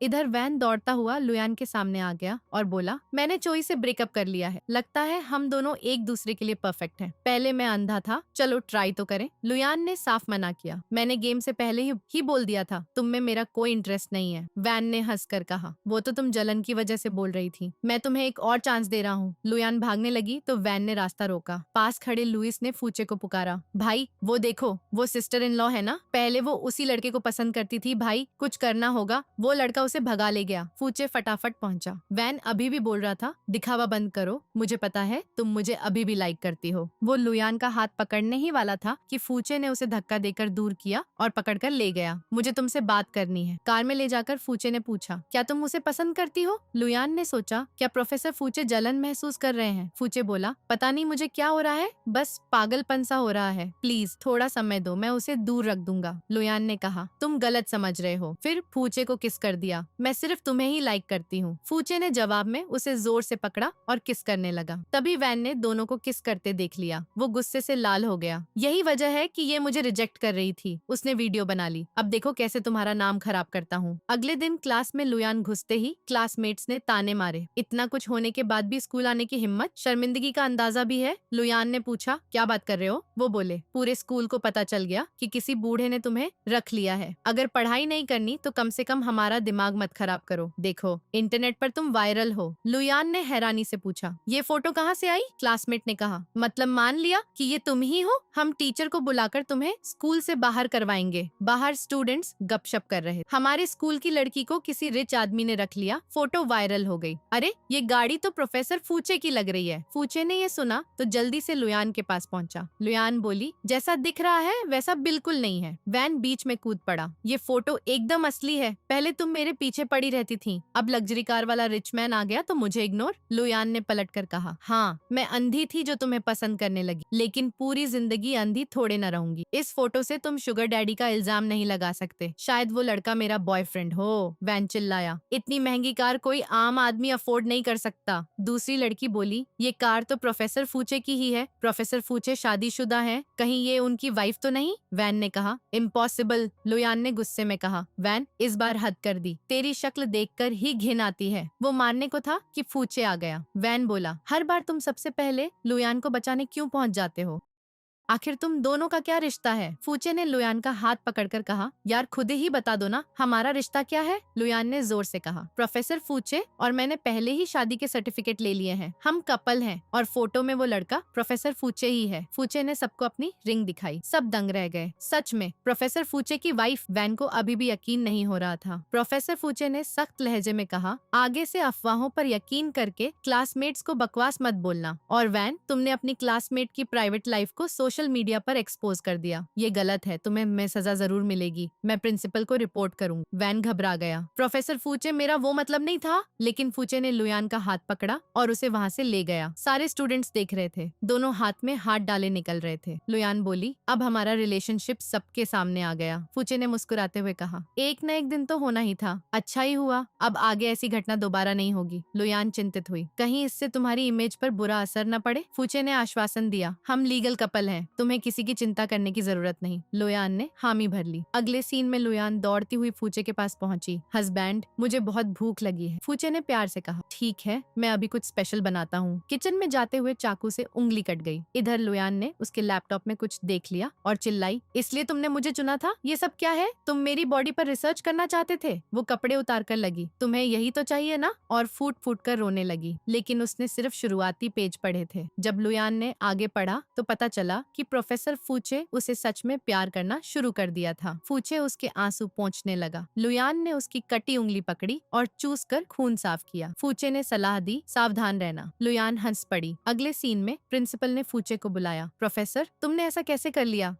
A: इधर वैन दौड़ता हुआ लुयान के सामने आ गया और बोला, मैंने चोई से ब्रेकअप कर लिया है, लगता है हम दोनों एक दूसरे के लिए परफेक्ट हैं। पहले मैं अंधा था, चलो ट्राई तो करें। लुयान ने साफ मना किया, मैंने गेम से पहले ही बोल दिया था, तुम में मेरा कोई इंटरेस्ट नहीं है। वैन ने हंसकर कहा, वो तो तुम जलन की वजह से बोल रही थी, मैं तुम्हें एक और चांस दे रहा हूँ। लुयान भागने लगी तो वैन ने रास्ता रोका। पास खड़े लुइस ने फूचे को पुकारा, भाई वो देखो, वो सिस्टर इन लॉ है ना, पहले वो उसी लड़के को पसंद करती थी, भाई कुछ करना होगा। वो लड़का उसे भगा ले गया। फूचे फटाफट पहुंचा। वैन अभी भी बोल रहा था, दिखावा बंद करो, मुझे पता है तुम मुझे अभी भी लाइक करती हो। वो लुयान का हाथ पकड़ने ही वाला था कि फूचे ने उसे धक्का देकर दूर किया और पकड़कर ले गया। मुझे तुमसे बात करनी है। कार में ले जाकर फूचे ने पूछा, क्या तुम उसे पसंद करती हो? लुयान ने सोचा, क्या प्रोफेसर फूचे जलन महसूस कर रहे हैं? फूचे बोला, पता नहीं मुझे क्या हो रहा है, बस पागलपन सा हो रहा है, प्लीज थोड़ा समय दो, मैं उसे दूर रख दूंगा। लुयान ने कहा, तुम गलत समझ रहे हो। फिर फूचे को किस कर दिया, मैं सिर्फ तुम्हें ही लाइक करती हूँ। फूचे ने जवाब में उसे जोर से पकड़ा और किस करने लगा। तभी वैन ने दोनों को किस करते देख लिया। वो गुस्से से लाल हो गया। यही वजह है कि ये मुझे रिजेक्ट कर रही थी। उसने वीडियो बना ली, अब देखो कैसे तुम्हारा नाम खराब करता हूँ। अगले दिन क्लास में लुयान घुसते ही क्लासमेट्स ने ताने मारे। इतना कुछ होने के बाद भी स्कूल आने की हिम्मत, शर्मिंदगी का अंदाजा भी है? लुयान ने पूछा, क्या बात कर रहे हो? वो बोले, पूरे स्कूल को पता चल गया कि किसी बूढ़े ने तुम्हें रख लिया है। अगर पढ़ाई नहीं करनी तो कम से कम हमारा दिमाग मत खराब करो। देखो इंटरनेट पर तुम वायरल हो। लुयान ने हैरानी से पूछा, ये फोटो कहाँ से आई? क्लासमेट ने कहा, मतलब मान लिया कि ये तुम ही हो? हम टीचर को बुलाकर तुम्हें स्कूल से बाहर करवाएंगे। बाहर स्टूडेंट्स गपशप कर रहे। हमारे स्कूल की लड़की को किसी रिच आदमी ने रख लिया, फोटो वायरल हो गई। अरे ये गाड़ी तो प्रोफेसर फूचे की लग रही है। फूचे ने ये सुना तो जल्दी से लुयान के पास पहुंचा। लुयान बोली, जैसा दिख रहा है वैसा बिल्कुल नहीं है। वैन बीच में कूद पड़ा, ये फोटो एकदम असली है। पहले तुम मेरे पीछे पड़ी रहती थी, अब लग्जरी कार वाला रिच मैन आ गया तो मुझे इग्नोर? लुयान ने पलट कर कहा, हाँ मैं अंधी थी जो तुम्हें पसंद करने लगी, लेकिन पूरी जिंदगी अंधी थोड़े न रहूंगी। इस फोटो से तुम शुगर डैडी का इल्जाम नहीं लगा सकते, शायद वो लड़का मेरा बॉयफ्रेंड हो। वैन चिल्लाया, इतनी महंगी कार कोई आम आदमी अफोर्ड नहीं कर सकता। दूसरी लड़की बोली, ये कार तो प्रोफेसर फूचे की ही है। प्रोफेसर फूचे शादीशुदा हैं, कहीं ये उनकी वाइफ तो नहीं? वैन ने कहा, इम्पॉसिबल। लुयान ने गुस्से में कहा, वैन इस बार हद कर दी, तेरी शक्ल देखकर ही घिन आती है। वो मारने को था कि फूचे आ गया। वैन बोला, हर बार तुम सबसे पहले लुयान को बचाने क्यों पहुंच जाते हो? आखिर तुम दोनों का क्या रिश्ता है? फूचे ने लुयान का हाथ पकड़कर कहा, यार खुद ही बता दो ना, हमारा रिश्ता क्या है? लुयान ने जोर से कहा, प्रोफेसर फूचे और मैंने पहले ही शादी के सर्टिफिकेट ले लिए हैं। हम कपल हैं और फोटो में वो लड़का प्रोफेसर फूचे ही है। फूचे ने सबको अपनी रिंग दिखाई। सब दंग रह गए। सच में प्रोफेसर फूचे की वाइफ? वैन को अभी भी यकीन नहीं हो रहा था। प्रोफेसर फूचे ने सख्त लहजे में कहा, आगे से अफवाहों पर यकीन करके क्लासमेट्स को बकवास मत बोलना। और वैन, तुमने अपनी क्लासमेट की प्राइवेट लाइफ को सोशल मीडिया पर एक्सपोज कर दिया। ये गलत है, तुम्हें मैं सजा जरूर मिलेगी। मैं प्रिंसिपल को रिपोर्ट करूँ। वैन घबरा गया। प्रोफेसर फूचे, मेरा वो मतलब नहीं था। लेकिन फूचे ने लुयान का हाथ पकड़ा और उसे वहाँ से ले गया। सारे स्टूडेंट्स देख रहे थे। दोनों हाथ में हाथ डाले निकल रहे थे। लुयान बोली, अब हमारा रिलेशनशिप सबके सामने आ गया। फूचे ने मुस्कुराते हुए कहा, एक न एक दिन तो होना ही था। अच्छा ही हुआ, अब आगे ऐसी घटना दोबारा नहीं होगी। लुयान चिंतित हुई, कहीं इससे तुम्हारी इमेज पर बुरा असर न पड़े। फूचे ने आश्वासन दिया, हम लीगल कपल हैं, तुम्हें किसी की चिंता करने की जरूरत नहीं। लुयान ने हामी भर ली। अगले सीन में लुयान दौड़ती हुई फूचे के पास पहुंची। हस्बैंड, मुझे बहुत भूख लगी है। फूचे ने प्यार से कहा, ठीक है, मैं अभी कुछ स्पेशल बनाता हूँ। किचन में जाते हुए चाकू से उंगली कट गई। इधर लुयान ने उसके लैपटॉप में कुछ देख लिया और चिल्लाई, इसलिए तुमने मुझे चुना था? ये सब क्या है? तुम मेरी बॉडी पर रिसर्च करना चाहते थे? वो कपड़े उतार कर लगी, तुम्हें यही तो चाहिए ना? और फूट फूट कर रोने लगी। लेकिन उसने सिर्फ शुरुआती पेज पढ़े थे। जब लुयान ने आगे पढ़ा तो पता चला कि प्रोफेसर फूचे उसे सच में प्यार करना शुरू कर दिया था। फूचे उसके आंसू पोंछने लगा। लुयान ने उसकी कटी उंगली पकड़ी और चूस कर खून साफ किया। फूचे ने सलाह दी, सावधान रहना। लुयान हंस पड़ी। अगले सीन में प्रिंसिपल ने फूचे को बुलाया। प्रोफेसर, तुमने ऐसा कैसे कर लिया?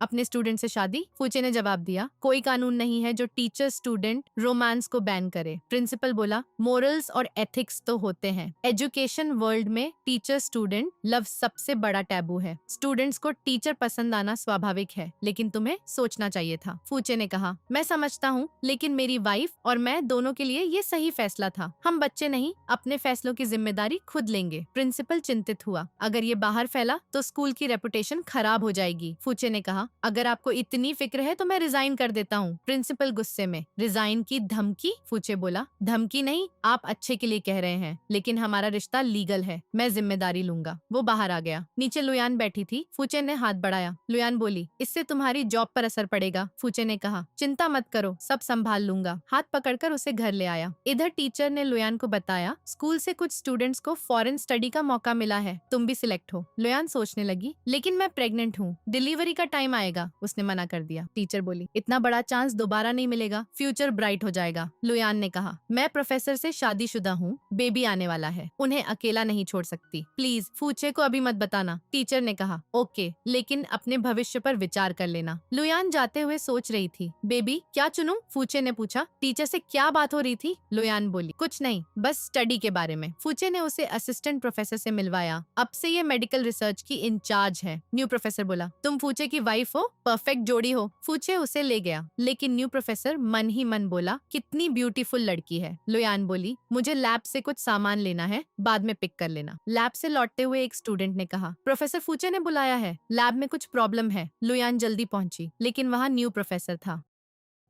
A: अपने स्टूडेंट से शादी? फूचे ने जवाब दिया, कोई कानून नहीं है जो टीचर स्टूडेंट रोमांस को बैन करे। प्रिंसिपल बोला, मोरल्स और एथिक्स तो होते हैं। एजुकेशन वर्ल्ड में टीचर स्टूडेंट लव सबसे बड़ा टैबू है। स्टूडेंट्स को टीचर पसंद आना स्वाभाविक है, लेकिन तुम्हें सोचना चाहिए था। फूचे ने कहा, मैं समझता हूँ, लेकिन मेरी वाइफ और मैं दोनों के लिए ये सही फैसला था। हम बच्चे नहीं, अपने फैसलों की जिम्मेदारी खुद लेंगे। प्रिंसिपल चिंतित हुआ, अगर ये बाहर फैला तो स्कूल की रेपुटेशन खराब हो जाएगी। फूचे ने कहा, अगर आपको इतनी फिक्र है तो मैं रिजाइन कर देता हूँ। प्रिंसिपल गुस्से में, रिजाइन की धमकी? फूचे बोला, धमकी नहीं, आप अच्छे के लिए कह रहे हैं, लेकिन हमारा रिश्ता लीगल है, मैं जिम्मेदारी लूंगा। वो बाहर आ गया। नीचे लुयान बैठी थी। फूचे ने हाथ बढ़ाया। लुयान बोली, इससे तुम्हारी जॉब पर असर पड़ेगा। फूचे ने कहा, चिंता मत करो, सब संभाल लूंगा। हाथ पकड़कर उसे घर ले आया। इधर टीचर ने लुयान को बताया, स्कूल से कुछ स्टूडेंट्स को फॉरेन स्टडी का मौका मिला है, तुम भी सिलेक्ट हो। लुयान सोचने लगी, लेकिन मैं प्रेग्नेंट हूँ, डिलीवरी का टाइम आएगा। उसने मना कर दिया। टीचर बोली, इतना बड़ा चांस दोबारा नहीं मिलेगा, फ्यूचर ब्राइट हो जाएगा। लुयान ने कहा, मैं प्रोफेसर से शादीशुदा हूँ, बेबी आने वाला है, उन्हें अकेला नहीं छोड़ सकती। प्लीज फूचे को अभी मत बताना। टीचर ने कहा, ओके, लेकिन अपने भविष्य पर विचार कर लेना। लुयान जाते हुए सोच रही थी, बेबी क्या चुनूं? फूचे ने पूछा। टीचर से क्या बात हो रही थी? लुयान बोली, कुछ नहीं, बस स्टडी के बारे में। फूचे ने उसे असिस्टेंट प्रोफेसर से मिलवाया। अब से ये मेडिकल रिसर्च की इंचार्ज है। न्यू प्रोफेसर बोला, तुम फूचे की वाइफ हो, परफेक्ट जोड़ी हो। फूचे उसे ले गया, लेकिन न्यू प्रोफेसर मन ही मन बोला, कितनी ब्यूटीफुल लड़की है। लुयान बोली, मुझे लैब से कुछ सामान लेना है, बाद में पिक कर लेना। लैब से लौटते हुए एक स्टूडेंट ने कहा, प्रोफेसर फूचे ने बुलाया है, लैब में कुछ प्रॉब्लम है। लुयान जल्दी पहुंची, लेकिन वहाँ न्यू प्रोफेसर था।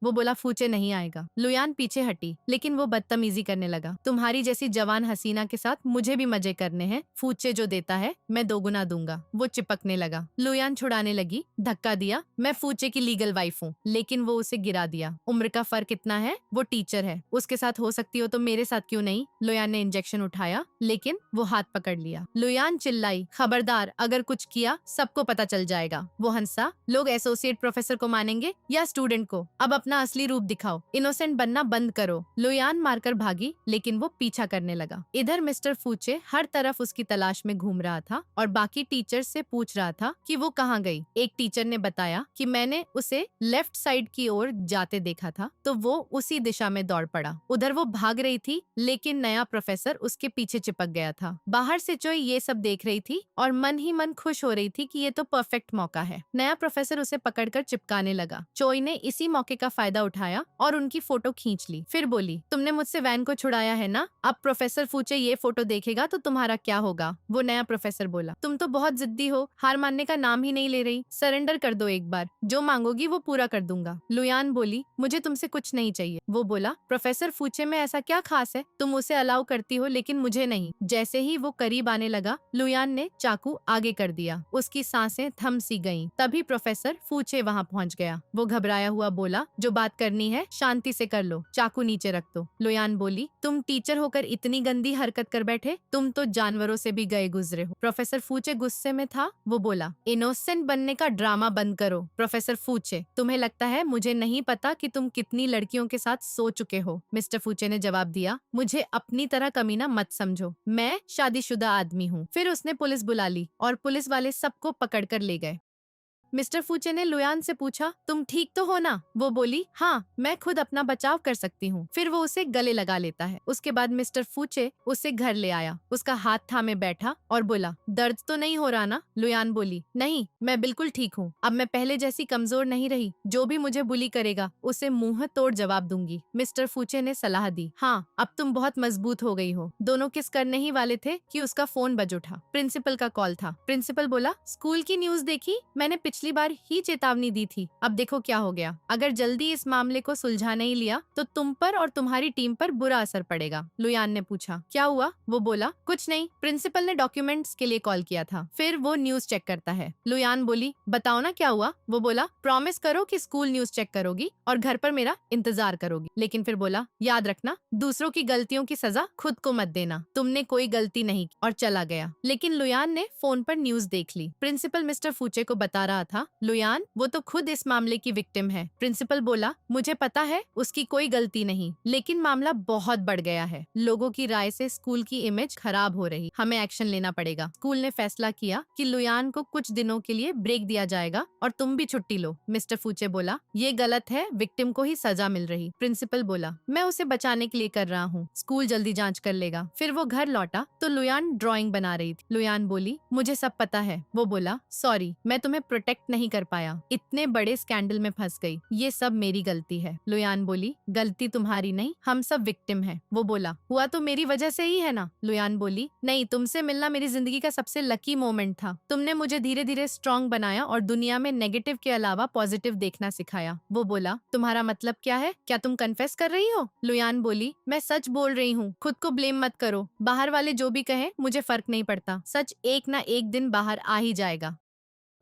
A: वो बोला, फूचे नहीं आएगा। लुयान पीछे हटी, लेकिन वो बदतमीजी करने लगा। तुम्हारी जैसी जवान हसीना के साथ मुझे भी मजे करने हैं, फूचे जो देता है मैं दोगुना दूंगा। वो चिपकने लगा। लुयान छुड़ाने लगी, धक्का दिया, मैं फूचे की लीगल वाइफ हूँ, लेकिन वो उसे गिरा दिया। उम्र का फर्क इतना है, वो टीचर है, उसके साथ हो सकती हो तो मेरे साथ क्यों नहीं? लुयान ने इंजेक्शन उठाया, लेकिन वो हाथ पकड़ लिया। लुयान चिल्लाई, खबरदार, अगर कुछ किया सबको पता चल जाएगा। वो हंसा, लोग एसोसिएट प्रोफेसर को मानेंगे या स्टूडेंट को? अब अपना असली रूप दिखाओ, इनोसेंट बनना बंद करो। लुयान मारकर भागी, लेकिन वो पीछा करने लगा। इधर मिस्टर फूचे हर तरफ उसकी तलाश में घूम रहा था और बाकी टीचर से पूछ रहा था कि वो कहाँ गई। एक टीचर ने बताया कि मैंने उसे लेफ्ट साइड की ओर जाते देखा था, तो वो उसी दिशा में दौड़ पड़ा। उधर वो भाग रही थी, लेकिन नया प्रोफेसर उसके पीछे चिपक गया था। बाहर से चोई ये सब देख रही थी और मन ही मन खुश हो रही थी कि ये तो परफेक्ट मौका है। नया प्रोफेसर उसे पकड़कर चिपकाने लगा। चोई ने इसी मौके का फायदा उठाया और उनकी फोटो खींच ली। फिर बोली, तुमने मुझसे वैन को छुड़ाया है ना, अब प्रोफेसर फूचे ये फोटो देखेगा तो तुम्हारा क्या होगा। वो नया प्रोफेसर बोला, तुम तो बहुत जिद्दी हो, हार मानने का नाम ही नहीं ले रही। सरेंडर कर दो एक बार, जो मांगोगी वो पूरा कर दूंगा। लुयान बोली, मुझे तुमसे कुछ नहीं चाहिए। वो बोला, प्रोफेसर फूचे में ऐसा क्या खास है, तुम उसे अलाउ करती हो लेकिन मुझे नहीं। जैसे ही वो करीब आने लगा, लुयान ने चाकू आगे कर दिया। उसकी सांसें थम सी गईं। तभी प्रोफेसर फूचे वहां पहुंच गया। वो घबराया हुआ बोला, जो बात करनी है शांति से कर लो, चाकू नीचे रख दो। लुयान बोली, तुम टीचर होकर इतनी गंदी हरकत कर बैठे, तुम तो जानवरों से भी गए गुजरे हो। प्रोफेसर फूचे गुस्से में था। वो बोला, इनोसेंट बनने का ड्रामा बंद करो। प्रोफेसर फूचे, तुम्हें लगता है मुझे नहीं पता कि तुम कितनी लड़कियों के साथ सो चुके हो। मिस्टर फूचे ने जवाब दिया, मुझे अपनी तरह कमीना मत समझो, मैं शादीशुदा आदमी हूँ। फिर उसने पुलिस बुला ली और पुलिस वाले सबको पकड़कर ले गए। मिस्टर फूचे ने लुयान से पूछा, तुम ठीक तो हो ना? वो बोली, हाँ, मैं खुद अपना बचाव कर सकती हूँ। फिर वो उसे गले लगा लेता है। उसके बाद मिस्टर फूचे उसे घर ले आया, उसका हाथ थामे बैठा और बोला, दर्द तो नहीं हो रहा ना? लुयान बोली, नहीं, मैं बिल्कुल ठीक हूँ। अब मैं पहले जैसी कमजोर नहीं रही। जो भी मुझे बुली करेगा उसे मुंह तोड़ जवाब दूंगी। मिस्टर फूचे ने सलाह दी, हाँ, अब तुम बहुत मजबूत हो गई हो। दोनों किस करने ही वाले थे कि उसका फोन बज उठा। प्रिंसिपल का कॉल था। प्रिंसिपल बोला, स्कूल की न्यूज देखी? मैंने पिछली बार ही चेतावनी दी थी, अब देखो क्या हो गया। अगर जल्दी इस मामले को सुलझा नहीं लिया तो तुम पर और तुम्हारी टीम पर बुरा असर पड़ेगा। लुयान ने पूछा, क्या हुआ? वो बोला, कुछ नहीं, प्रिंसिपल ने डॉक्यूमेंट्स के लिए कॉल किया था। फिर वो न्यूज चेक करता है। लुयान बोली, बताओ ना क्या हुआ? वो बोला, प्रॉमिस करो कि स्कूल न्यूज चेक करोगी और घर पर मेरा इंतजार करोगी। लेकिन फिर बोला, याद रखना, दूसरों की गलतियों की सजा खुद को मत देना। तुमने कोई गलती नहीं की। और चला गया। लेकिन लुयान ने फोन पर न्यूज देख ली। प्रिंसिपल मिस्टर फूचे को बता रहा था, लुयान, वो तो खुद इस मामले की विक्टिम है। प्रिंसिपल बोला, मुझे पता है उसकी कोई गलती नहीं, लेकिन मामला बहुत बढ़ गया है। लोगों की राय से स्कूल की इमेज खराब हो रही, हमें एक्शन लेना पड़ेगा। स्कूल ने फैसला किया कि लुयान को कुछ दिनों के लिए ब्रेक दिया जाएगा और तुम भी छुट्टी लो। मिस्टर फूचे बोला, ये गलत है, विक्टिम को ही सजा मिल रही। प्रिंसिपल बोला, मैं उसे बचाने के लिए कर रहा हूँ, स्कूल जल्दी जांच कर लेगा। फिर वो घर लौटा तो लुयान ड्राइंग बना रही थी। लुयान बोली, मुझे सब पता है। वो बोला, सॉरी, मैं तुम्हें प्रोटेक्ट नहीं कर पाया, इतने बड़े स्कैंडल में फंस गई, ये सब मेरी गलती है। लुयान बोली, गलती तुम्हारी नहीं, हम सब विक्टिम हैं। वो बोला, हुआ तो मेरी वजह से ही है ना। लुयान बोली, नहीं, तुमसे मिलना मेरी जिंदगी का सबसे लकी मोमेंट था। तुमने मुझे धीरे धीरे स्ट्रॉन्ग बनाया और दुनिया में नेगेटिव के अलावा पॉजिटिव देखना सिखाया। वो बोला, तुम्हारा मतलब क्या है? क्या तुम कन्फेस कर रही हो? लुयान बोली, मैं सच बोल रही हूँ, खुद को ब्लेम मत करो। बाहर वाले जो भी कहें मुझे फर्क नहीं पड़ता, सच एक ना एक दिन बाहर आ ही जाएगा।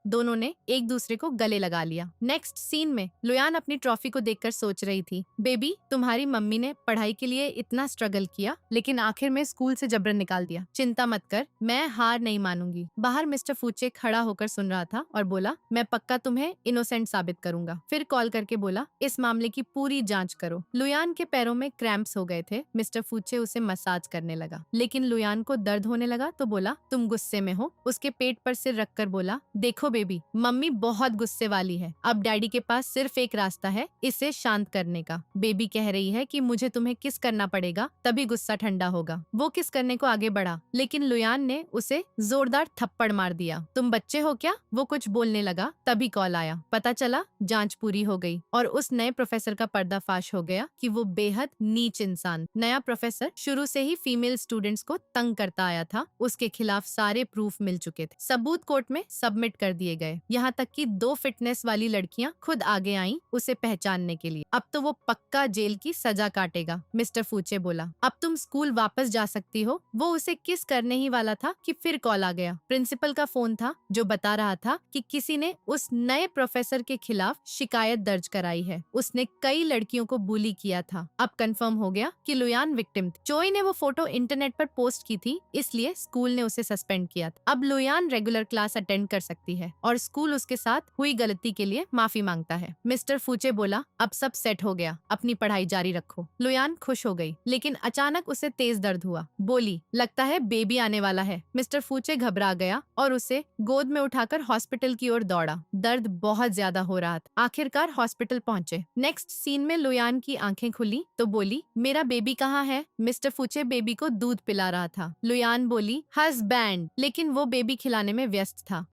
A: दोनों ने एक दूसरे को गले लगा लिया। नेक्स्ट सीन में लुयान अपनी ट्रॉफी को देखकर सोच रही थी, बेबी, तुम्हारी मम्मी ने पढ़ाई के लिए इतना स्ट्रगल किया, लेकिन आखिर में स्कूल से जबरन निकाल दिया। चिंता मत कर, मैं हार नहीं मानूंगी। बाहर मिस्टर फूचे खड़ा होकर सुन रहा था और बोला, मैं पक्का तुम्हें इनोसेंट साबित करूंगा। फिर कॉल करके बोला, इस मामले की पूरी जांच करो। लुयान के पैरों में क्रैम्प्स हो गए थे। मिस्टर फूचे उसे मसाज करने लगा, लेकिन लुयान को दर्द होने लगा तो बोला, तुम गुस्से में हो। उसके पेट पर सिर रखकर बोला, देखो बेबी, मम्मी बहुत गुस्से वाली है। अब डैडी के पास सिर्फ एक रास्ता है इसे शांत करने का। बेबी कह रही है कि मुझे तुम्हें किस करना पड़ेगा, तभी गुस्सा ठंडा होगा। वो किस करने को आगे बढ़ा, लेकिन लुयान ने उसे जोरदार थप्पड़ मार दिया। तुम बच्चे हो क्या? वो कुछ बोलने लगा, तभी कॉल आया। पता चला जांच पूरी हो गई और उस नए प्रोफेसर का पर्दाफाश हो गया कि वो बेहद नीच इंसान। नया प्रोफेसर शुरू से ही फीमेल स्टूडेंट्स को तंग करता आया था। उसके खिलाफ सारे प्रूफ मिल चुके थे, सबूत कोर्ट में सबमिट कर दिए गए। यहाँ तक कि 2 फिटनेस वाली लड़कियां खुद आगे आईं उसे पहचानने के लिए। अब तो वो पक्का जेल की सजा काटेगा। मिस्टर फूचे बोला, अब तुम स्कूल वापस जा सकती हो। वो उसे किस करने ही वाला था कि फिर कॉल आ गया। प्रिंसिपल का फोन था जो बता रहा था कि किसी ने उस नए प्रोफेसर के खिलाफ शिकायत दर्ज कराई है। उसने कई लड़कियों को बुली किया था। अब कंफर्म हो गया कि लुयान विक्टिम थी। चोई ने वो फोटो इंटरनेट पर पोस्ट की थी, इसलिए स्कूल ने उसे सस्पेंड किया था। अब लुयान रेगुलर क्लास अटेंड कर सकती है और स्कूल उसके साथ हुई गलती के लिए माफी मांगता है। मिस्टर फूचे बोला, अब सब सेट हो गया, अपनी पढ़ाई जारी रखो। लुयान खुश हो गई, लेकिन अचानक उसे तेज दर्द हुआ। बोली, लगता है बेबी आने वाला है। मिस्टर फूचे घबरा गया और उसे गोद में उठाकर हॉस्पिटल की ओर दौड़ा। दर्द बहुत ज्यादा हो रहा था। आखिरकार हॉस्पिटल पहुंचे। नेक्स्ट सीन में लुयान की आंखें खुली तो बोली, मेरा बेबी कहाँ है? मिस्टर फूचे बेबी को दूध पिला रहा था। लुयान बोली, हस्बैंड, लेकिन वो बेबी खिलाने में व्यस्त था।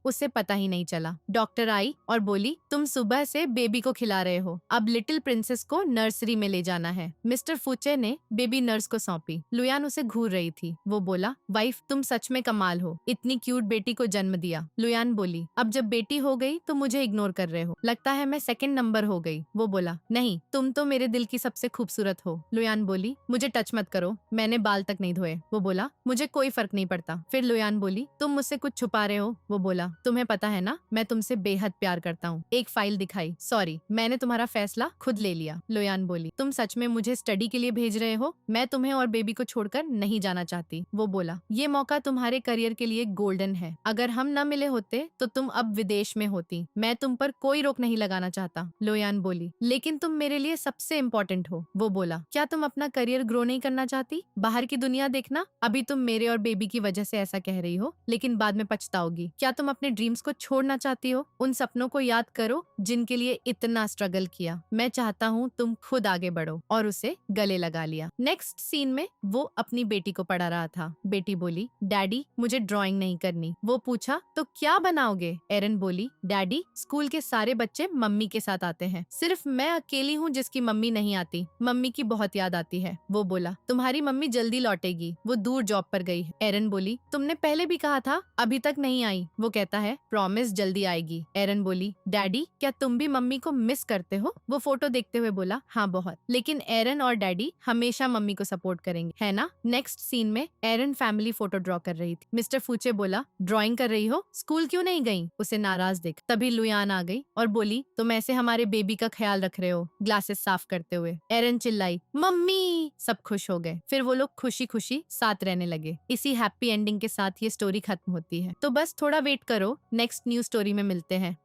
A: उसे पता ही नहीं चला। डॉक्टर आई और बोली, तुम सुबह से बेबी को खिला रहे हो, अब लिटिल प्रिंसेस को नर्सरी में ले जाना है। मिस्टर फुचे ने बेबी नर्स को सौंपी। लुयान उसे घूर रही थी। वो बोला, वाइफ तुम सच में कमाल हो, इतनी क्यूट बेटी को जन्म दिया। लुयान बोली, अब जब बेटी हो गई तो मुझे इग्नोर कर रहे हो, लगता है मैं सेकंड नंबर हो गई। वो बोला, नहीं, तुम तो मेरे दिल की सबसे खूबसूरत हो। लुयान बोली, मुझे टच मत करो, मैंने बाल तक नहीं धोए। वो बोला, मुझे कोई फर्क नहीं पड़ता। फिर लुयान बोली, तुम मुझसे कुछ छुपा रहे हो। वो बोला, तुम्हें पता है ना मैं तुमसे बेहद प्यार करता हूँ। एक फाइल दिखाई, सॉरी मैंने तुम्हारा फैसला खुद ले लिया। लुयान बोली, तुम सच में मुझे स्टडी के लिए भेज रहे हो? मैं तुम्हें और बेबी को छोड़कर नहीं जाना चाहती। वो बोला, ये मौका तुम्हारे करियर के लिए गोल्डन है, अगर हम न मिले होते तो तुम अब विदेश में होती। मैं तुम पर कोई रोक नहीं लगाना चाहता। लुयान बोली, लेकिन तुम मेरे लिए सबसे इम्पोर्टेंट हो। वो बोला, क्या तुम अपना करियर ग्रो नहीं करना चाहती? बाहर की दुनिया देखना, अभी तुम मेरे और बेबी की वजह से ऐसा कह रही हो, लेकिन बाद में पछताओगी। क्या तुम अपने ड्रीम्स को छोड़ना चाहती हो? उन सपनों को याद करो जिनके लिए इतना स्ट्रगल किया। मैं चाहता हूँ तुम खुद आगे बढ़ो। और उसे गले लगा लिया। नेक्स्ट सीन में वो अपनी बेटी को पढ़ा रहा था। बेटी बोली, डैडी मुझे ड्राइंग नहीं करनी। वो पूछा, तो क्या बनाओगे? एरन बोली, डैडी स्कूल के सारे बच्चे मम्मी के साथ आते हैं, सिर्फ मैं अकेली हूँ जिसकी मम्मी नहीं आती। मम्मी की बहुत याद आती है। वो बोला, तुम्हारी मम्मी जल्दी लौटेगी, वो दूर जॉब पर गई है। एरन बोली, तुमने पहले भी कहा था, अभी तक नहीं आई। वो कहता है, प्रॉमिस जल्दी आएगी। एरन बोली, डैडी क्या तुम भी मम्मी को मिस करते हो? वो फोटो देखते हुए बोला, हाँ बहुत, लेकिन एरन और डैडी हमेशा मम्मी को सपोर्ट करेंगे, है ना? नेक्स्ट सीन में एरन फैमिली फोटो ड्रॉ कर रही थी। मिस्टर फूचे बोला, ड्राइंग कर रही हो, स्कूल क्यों नहीं गई? उसे नाराज देख तभी लुयान आ गई और बोली, तुम ऐसे हमारे बेबी का ख्याल रख रहे हो, ग्लासेस साफ करते हुए। एरन चिल्लाई, मम्मी। सब खुश हो गए। फिर वो लोग खुशी खुशी साथ रहने लगे। इसी हैप्पी एंडिंग के साथ ये स्टोरी खत्म होती है। तो बस थोड़ा वेट करो, नेक्स्ट न्यू स्टोरी में मिलते हैं।